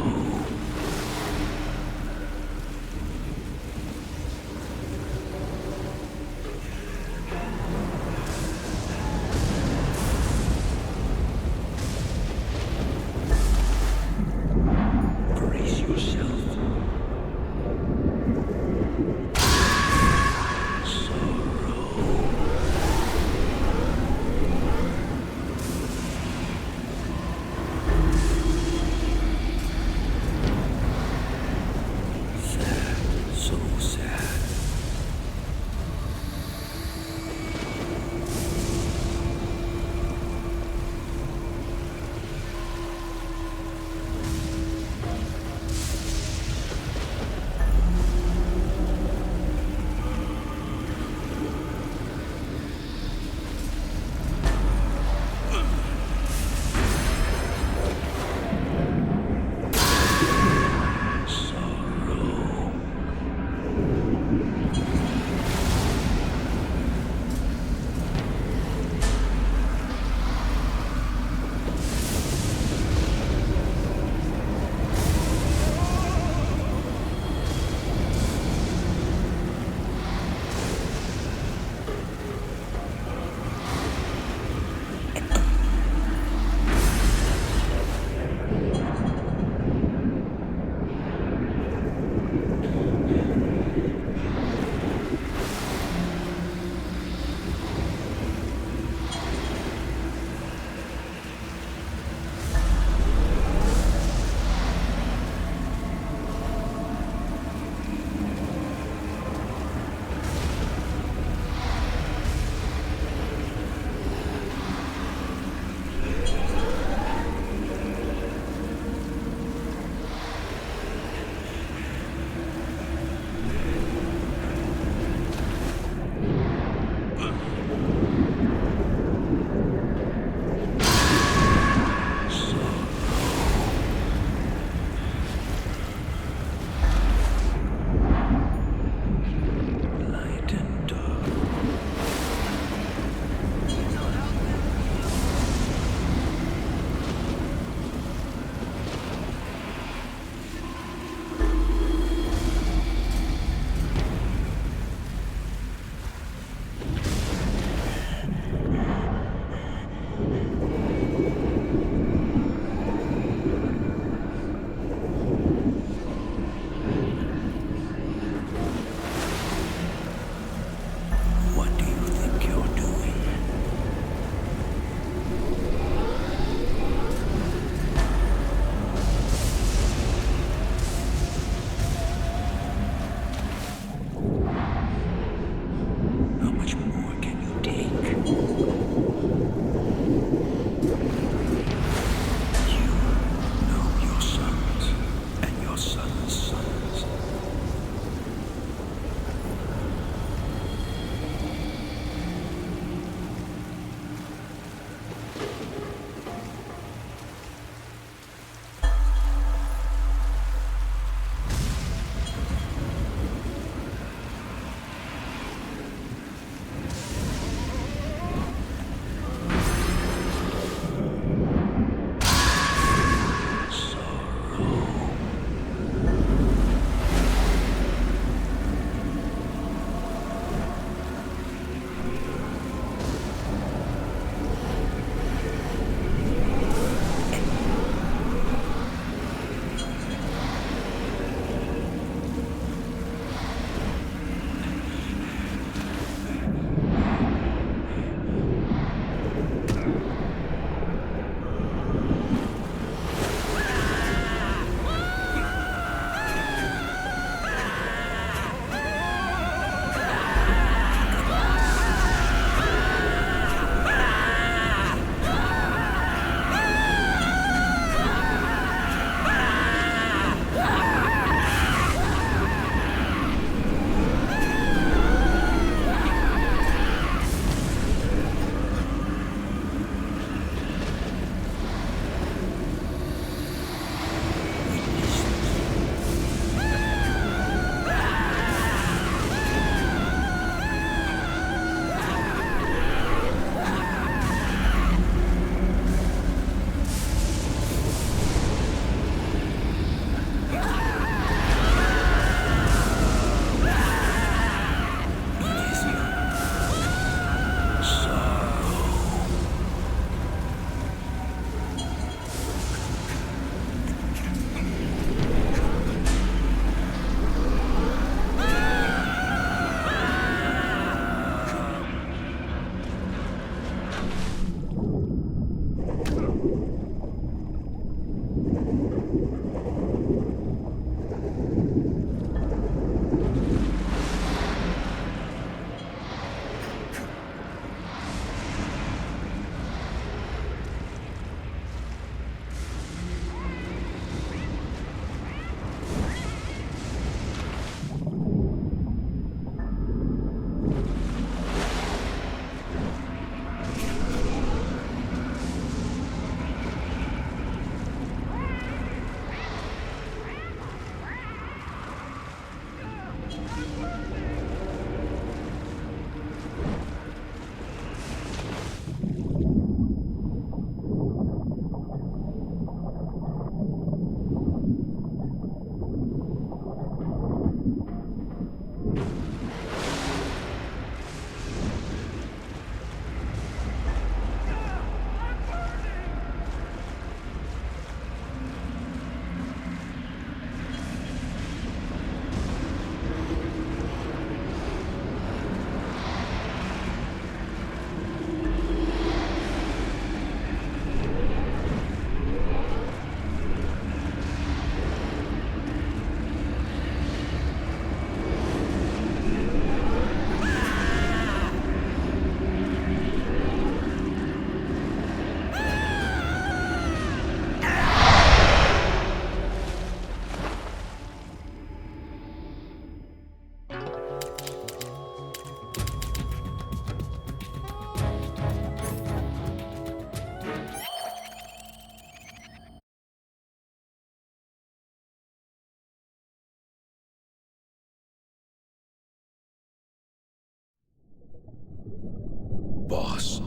Boss,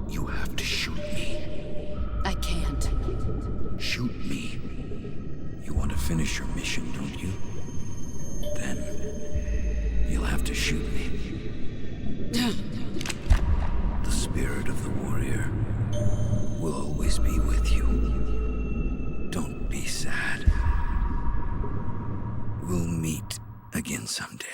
you have to shoot me. I can't. Shoot me. You want to finish your mission, don't you? Then you'll have to shoot me. The spirit of the warrior will always be with you. Don't be sad. We'll meet again someday.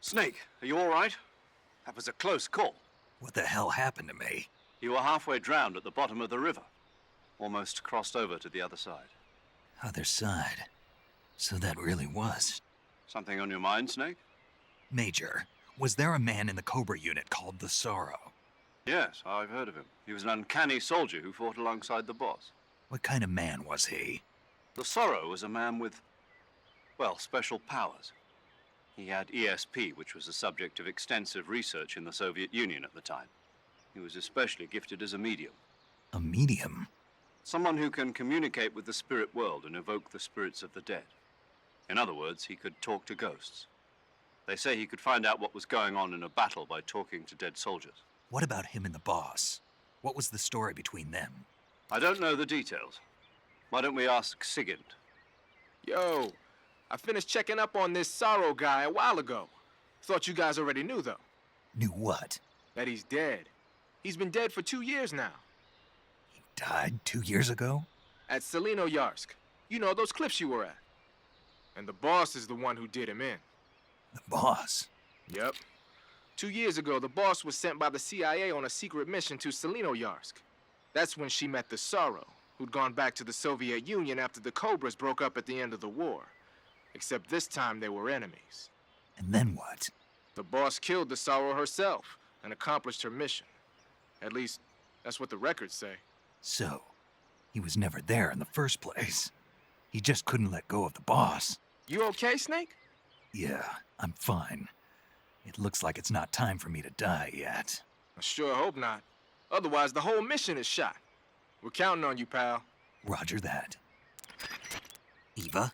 Snake, are you all right? That was a close call. What the hell happened to me? You were halfway drowned at the bottom of the river. Almost crossed over to the other side. Other side. So that really was. Something on your mind, Snake? Major, was there a man in the Cobra unit called the Sorrow? Yes, I've heard of him. He was an uncanny soldier who fought alongside the boss. What kind of man was he? The Sorrow was a man with, well, special powers. He had ESP, which was the subject of extensive research in the Soviet Union at the time. He was especially gifted as a medium. A medium? Someone who can communicate with the spirit world and evoke the spirits of the dead. In other words, he could talk to ghosts. They say he could find out what was going on in a battle by talking to dead soldiers. What about him and the boss? What was the story between them? I don't know the details. Why don't we ask Sigint? Yo, I finished checking up on this Sorrow guy a while ago. Thought you guys already knew, though. Knew what? That he's dead. He's been dead for 2 years now. He died 2 years ago? At Selino-Yarsk. You know, those cliffs you were at. And the boss is the one who did him in. The boss? Yep. 2 years ago, the boss was sent by the CIA on a secret mission to Selino-Yarsk. That's when she met the Sorrow, who'd gone back to the Soviet Union after the Cobras broke up at the end of the war. Except this time they were enemies. And then what? The boss killed the Sorrow herself and accomplished her mission. At least, that's what the records say. So, he was never there in the first place. He just couldn't let go of the boss. You okay, Snake? Yeah, I'm fine. It looks like it's not time for me to die yet. I sure hope not. Otherwise, the whole mission is shot. We're counting on you, pal. Roger that. Eva?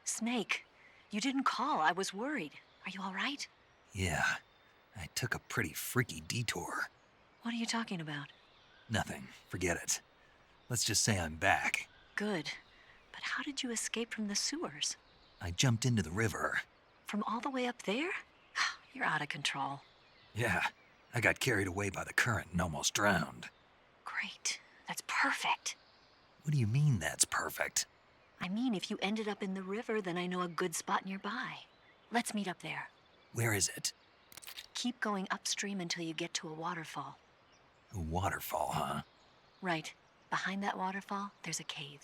Snake, you didn't call. I was worried. Are you all right? Yeah, I took a pretty freaky detour. What are you talking about? Nothing. Forget it. Let's just say I'm back. Good. But how did you escape from the sewers? I jumped into the river. From all the way up there? You're out of control. Yeah, I got carried away by the current and almost drowned. Great. That's perfect. What do you mean that's perfect? I mean, if you ended up in the river, then I know a good spot nearby. Let's meet up there. Where is it? Keep going upstream until you get to a waterfall. A waterfall, huh? Right. Behind that waterfall, there's a cave.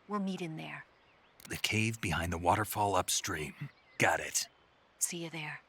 We'll meet in there. The cave behind the waterfall upstream. Got it. See you there.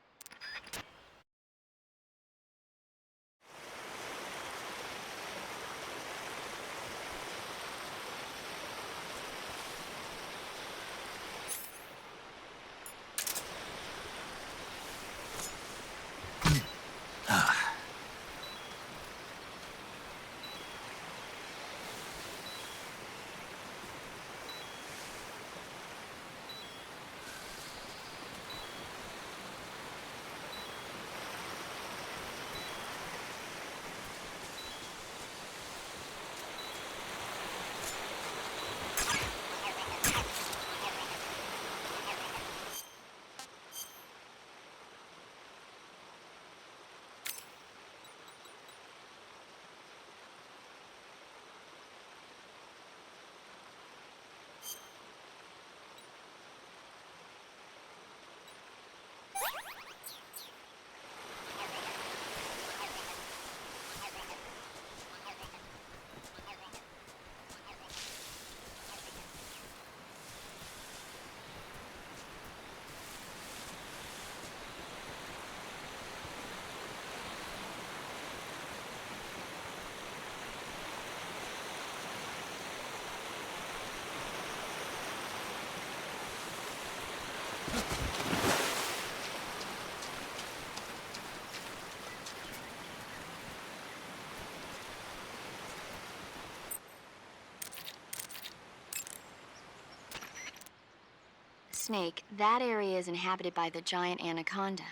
Snake, that area is inhabited by the giant anaconda.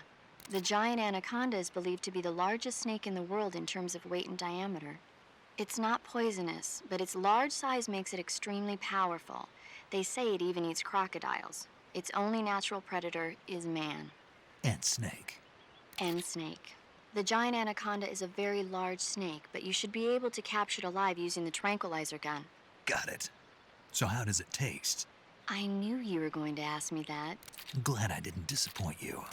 The giant anaconda is believed to be the largest snake in the world in terms of weight and diameter. It's not poisonous, but its large size makes it extremely powerful. They say it even eats crocodiles. Its only natural predator is man. And snake. And snake. The giant anaconda is a very large snake, but you should be able to capture it alive using the tranquilizer gun. Got it. So how does it taste? I knew you were going to ask me that. I'm glad I didn't disappoint you.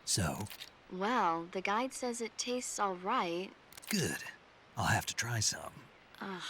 So? Well, the guide says it tastes all right. Good. I'll have to try some. Ugh.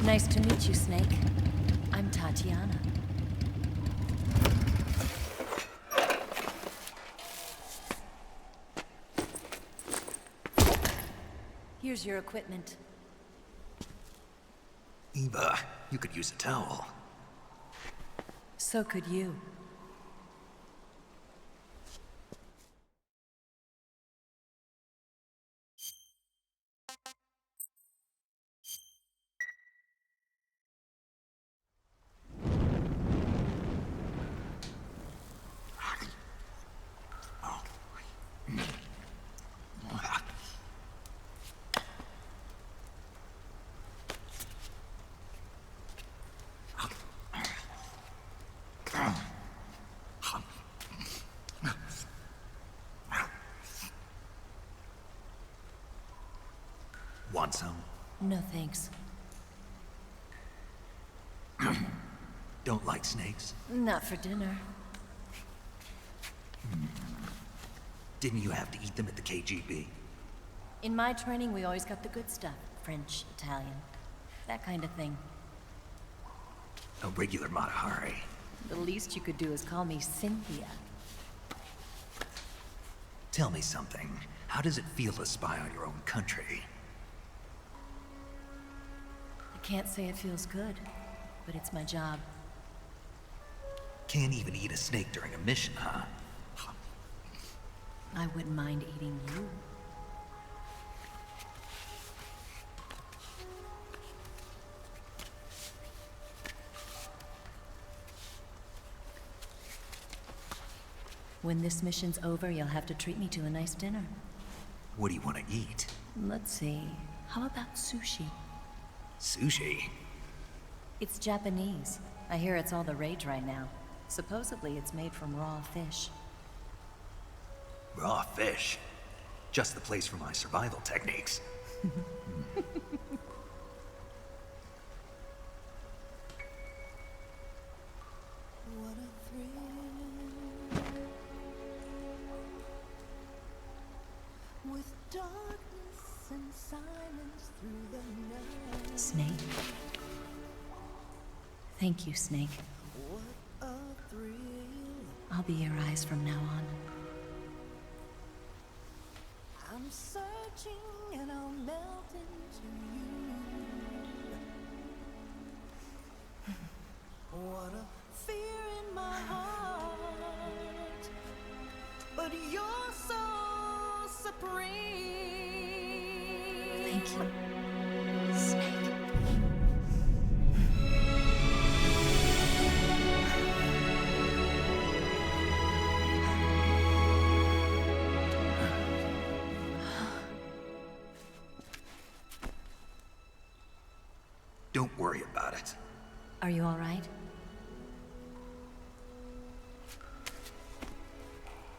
Nice to meet you, Snake. I'm Tatiana. Here's your equipment. Eva, you could use a towel. So could you. Want some? No thanks. Don't like snakes? Not for dinner. Didn't you have to eat them at the KGB? In my training, we always got the good stuff. French, Italian, that kind of thing. A regular Matahari. The least you could do is call me Cynthia. Tell me something. How does it feel to spy on your own country? I can't say it feels good, but it's my job. Can't even eat a snake during a mission, huh? I wouldn't mind eating you. When this mission's over, you'll have to treat me to a nice dinner. What do you want to eat? Let's see. How about sushi? Sushi? It's Japanese. I hear it's all the rage right now. Supposedly, it's made from raw fish. Raw fish? Just the place for my survival techniques. What a thrill. With darkness and silence through the night. Snake? Thank you, Snake. What a thrill. I'll be your eyes from now on. I'm searching and I'll melt into you. What a fear in my heart, but you're so supreme. Thank you, Snake. Don't worry about it. Are you all right?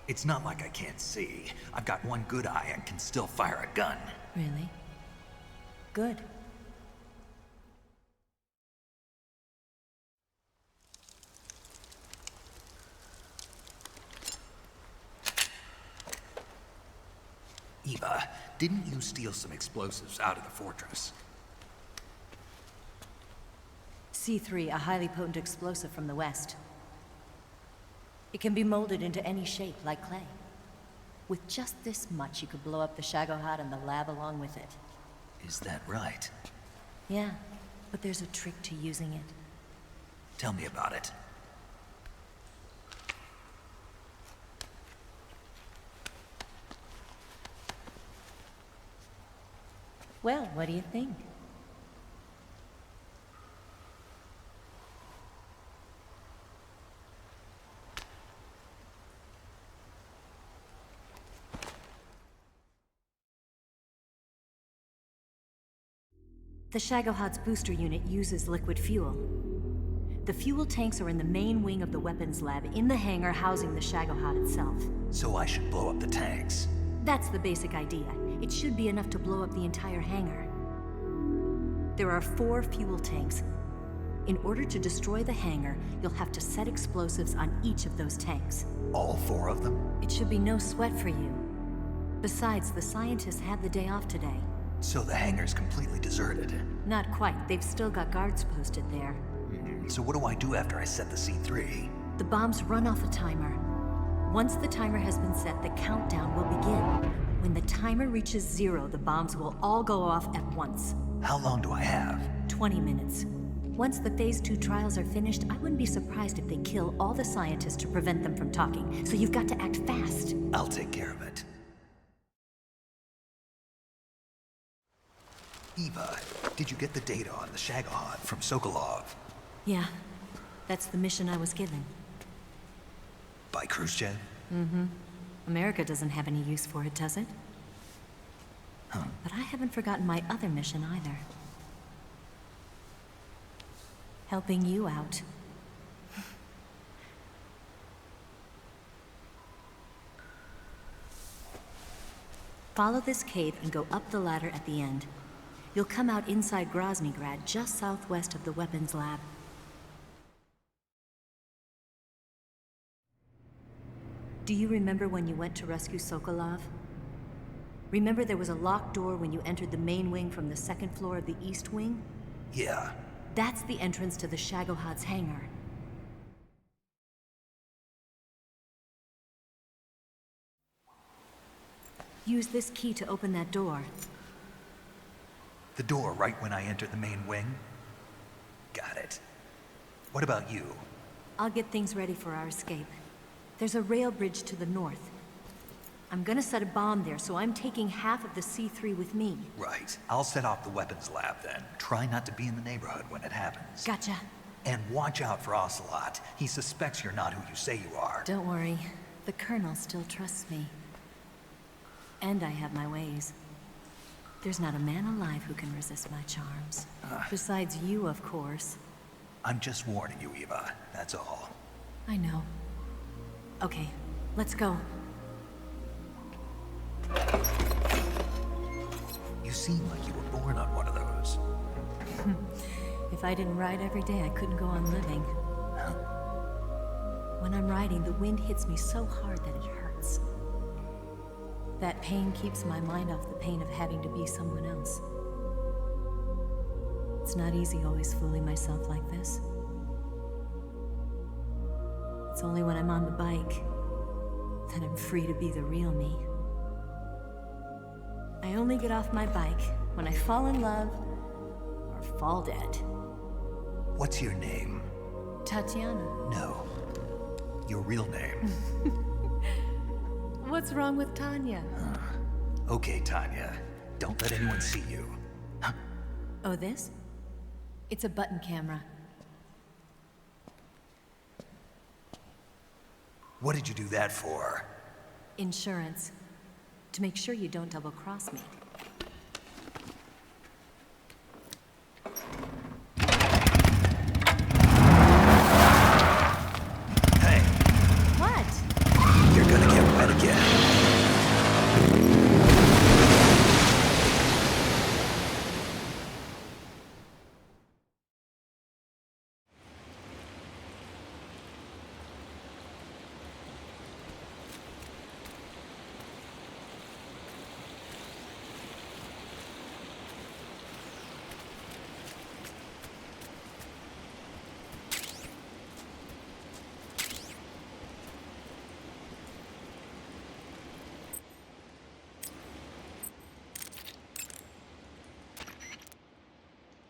It's not like I can't see. I've got one good eye and can still fire a gun. Really? Good. Eva, didn't you steal some explosives out of the fortress? C3, a highly potent explosive from the west. It can be molded into any shape, like clay. With just this much, you could blow up the Shagohod and the lab along with it. Is that right? Yeah, but there's a trick to using it. Tell me about it. Well, what do you think? The Shagohod's booster unit uses liquid fuel. The fuel tanks are in the main wing of the weapons lab in the hangar housing the Shagohod itself. So I should blow up the tanks. That's the basic idea. It should be enough to blow up the entire hangar. There are 4 fuel tanks. In order to destroy the hangar, you'll have to set explosives on each of those tanks. All 4 of them? It should be no sweat for you. Besides, the scientists had the day off today. So the hangar's completely deserted. Not quite. They've still got guards posted there. So what do I do after I set the C3? The bombs run off a timer. Once the timer has been set, the countdown will begin. When the timer reaches 0, the bombs will all go off at once. How long do I have? 20 minutes. Once the Phase 2 trials are finished, I wouldn't be surprised if they kill all the scientists to prevent them from talking. So you've got to act fast. I'll take care of it. Eva, did you get the data on the Shagohod from Sokolov? Yeah, that's the mission I was given. By Khrushchev? Mm-hmm. America doesn't have any use for it, does it? Huh. But I haven't forgotten my other mission either. Helping you out. Follow this cave and go up the ladder at the end. You'll come out inside Groznygrad, just southwest of the weapons lab. Do you remember when you went to rescue Sokolov? Remember there was a locked door when you entered the main wing from the second floor of the east wing? Yeah. That's the entrance to the Shagohod's hangar. Use this key to open that door. The door right when I enter the main wing? Got it. What about you? I'll get things ready for our escape. There's a rail bridge to the north. I'm gonna set a bomb there, so I'm taking half of the C3 with me. Right. I'll set off the weapons lab then. Try not to be in the neighborhood when it happens. Gotcha. And watch out for Ocelot. He suspects you're not who you say you are. Don't worry. The Colonel still trusts me. And I have my ways. There's not a man alive who can resist my charms. Besides you, of course. I'm just warning you, Eva. That's all. I know. Okay, let's go. You seem like you were born on one of those. If I didn't ride every day, I couldn't go on living. When I'm riding, the wind hits me so hard that it hurts. That pain keeps my mind off the pain of having to be someone else. It's not easy always fooling myself like this. It's only when I'm on the bike that I'm free to be the real me. I only get off my bike when I fall in love or fall dead. What's your name? Tatiana. No. Your real name. What's wrong with Tanya? Okay, Tanya. Don't let anyone see you. Oh, this? It's a button camera. What did you do that for? Insurance. To make sure you don't double-cross me. Hey, What? you're gonna get wet again.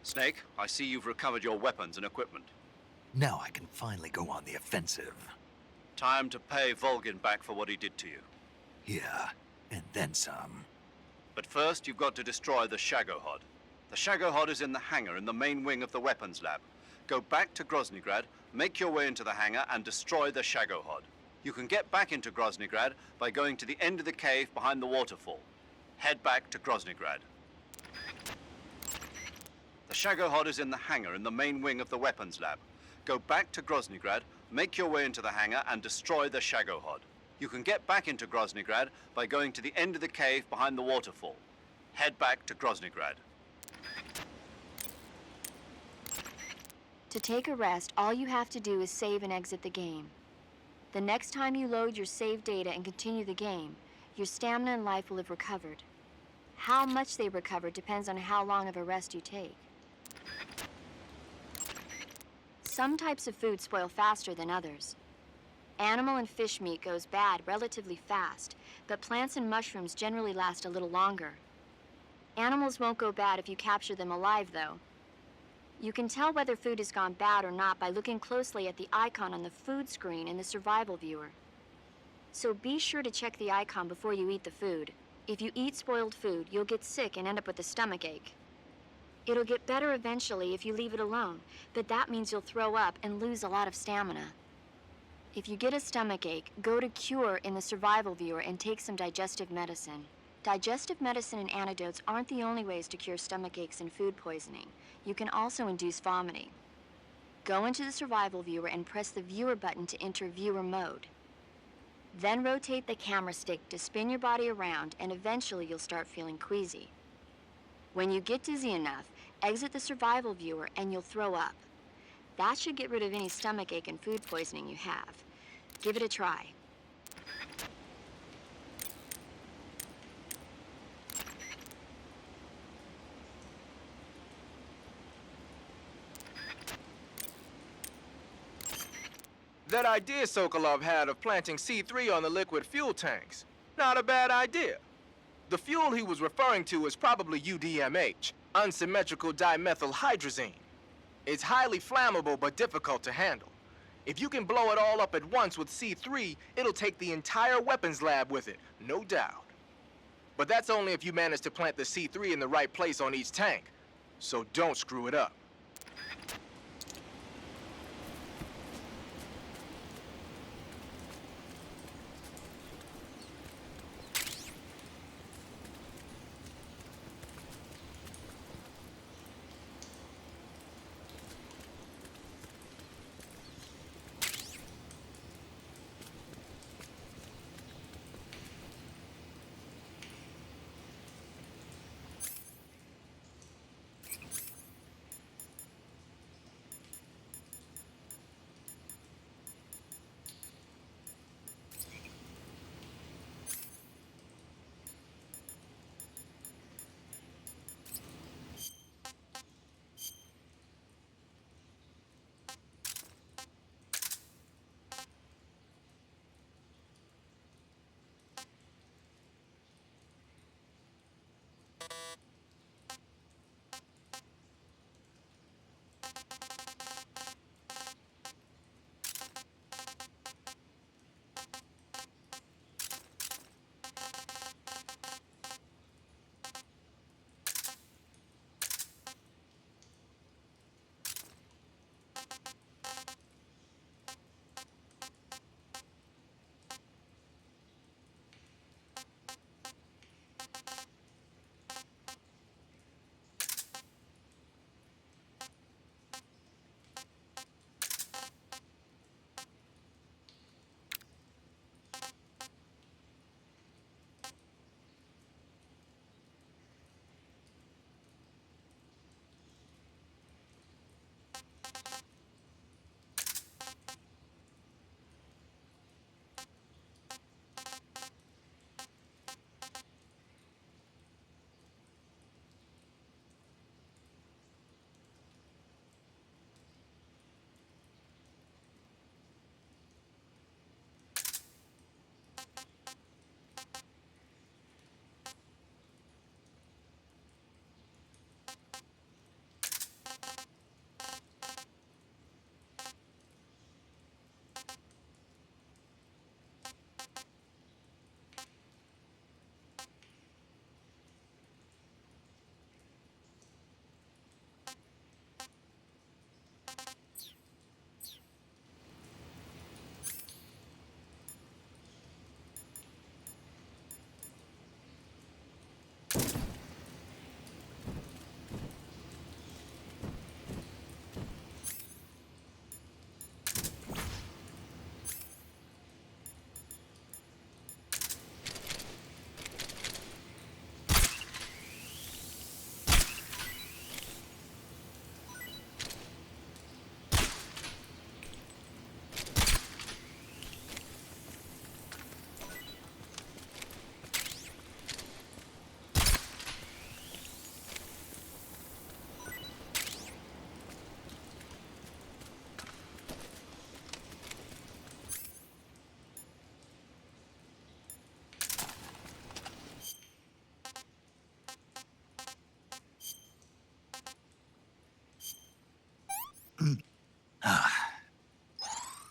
Snake, I see you've recovered your weapons and equipment. Now I can finally go on the offensive. Time to pay Volgin back for what he did to you. Yeah, and then some. But first, you've got to destroy the Shagohod. The Shagohod is in the hangar in the main wing of the weapons lab. Go back to Groznygrad, make your way into the hangar, and destroy the Shagohod. You can get back into Groznygrad by going to the end of the cave behind the waterfall. Head back to Groznygrad. The Shagohod is in the hangar in the main wing of the weapons lab. Go back to Groznygrad, make your way into the hangar, and destroy the Shagohod. You can get back into Groznygrad by going to the end of the cave behind the waterfall. Head back to Groznygrad. To take a rest, all you have to do is save and exit the game. The next time you load your save data and continue the game, your stamina and life will have recovered. How much they recover depends on how long of a rest you take. Some types of food spoil faster than others. Animal and fish meat goes bad relatively fast, but plants and mushrooms generally last a little longer. Animals won't go bad if you capture them alive, though. You can tell whether food has gone bad or not by looking closely at the icon on the food screen in the survival viewer. So be sure to check the icon before you eat the food. If you eat spoiled food, you'll get sick and end up with a stomach ache. It'll get better eventually if you leave it alone, but that means you'll throw up and lose a lot of stamina. If you get a stomach ache, go to Cure in the survival viewer and take some digestive medicine. Digestive medicine and antidotes aren't the only ways to cure stomach aches and food poisoning. You can also induce vomiting. Go into the survival viewer and press the viewer button to enter viewer mode. Then rotate the camera stick to spin your body around, and eventually you'll start feeling queasy. When you get dizzy enough, exit the survival viewer and you'll throw up. That should get rid of any stomach ache and food poisoning you have. Give it a try. That idea Sokolov had of planting C3 on the liquid fuel tanks, not a bad idea. The fuel he was referring to is probably UDMH, unsymmetrical dimethylhydrazine. It's highly flammable but difficult to handle. If you can blow it all up at once with C3, it'll take the entire weapons lab with it, no doubt. But that's only if you manage to plant the C3 in the right place on each tank. So don't screw it up.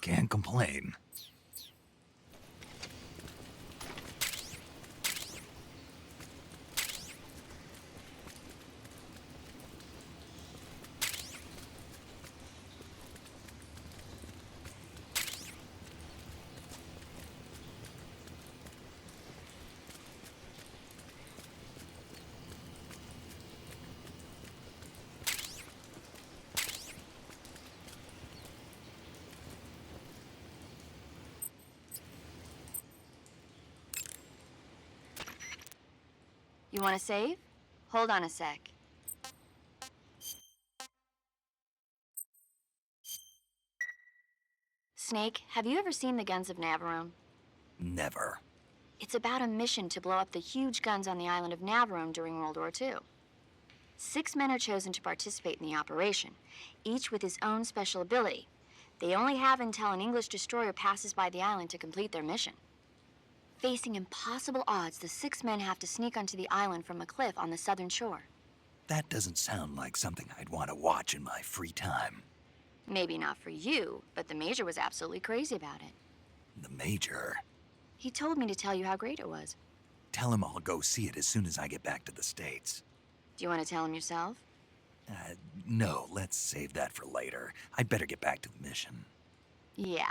Can't complain. You want to save? Hold on a sec. Snake, have you ever seen the Guns of Navarone? Never. It's about a mission to blow up the huge guns on the island of Navarone during World War II. 6 men are chosen to participate in the operation, each with his own special ability. They only have until an English destroyer passes by the island to complete their mission. Facing impossible odds, the 6 men have to sneak onto the island from a cliff on the southern shore. That doesn't sound like something I'd want to watch in my free time. Maybe not for you, but the Major was absolutely crazy about it. The Major? He told me to tell you how great it was. Tell him I'll go see it as soon as I get back to the States. Do you want to tell him yourself? No, let's save that for later. I'd better get back to the mission. Yeah,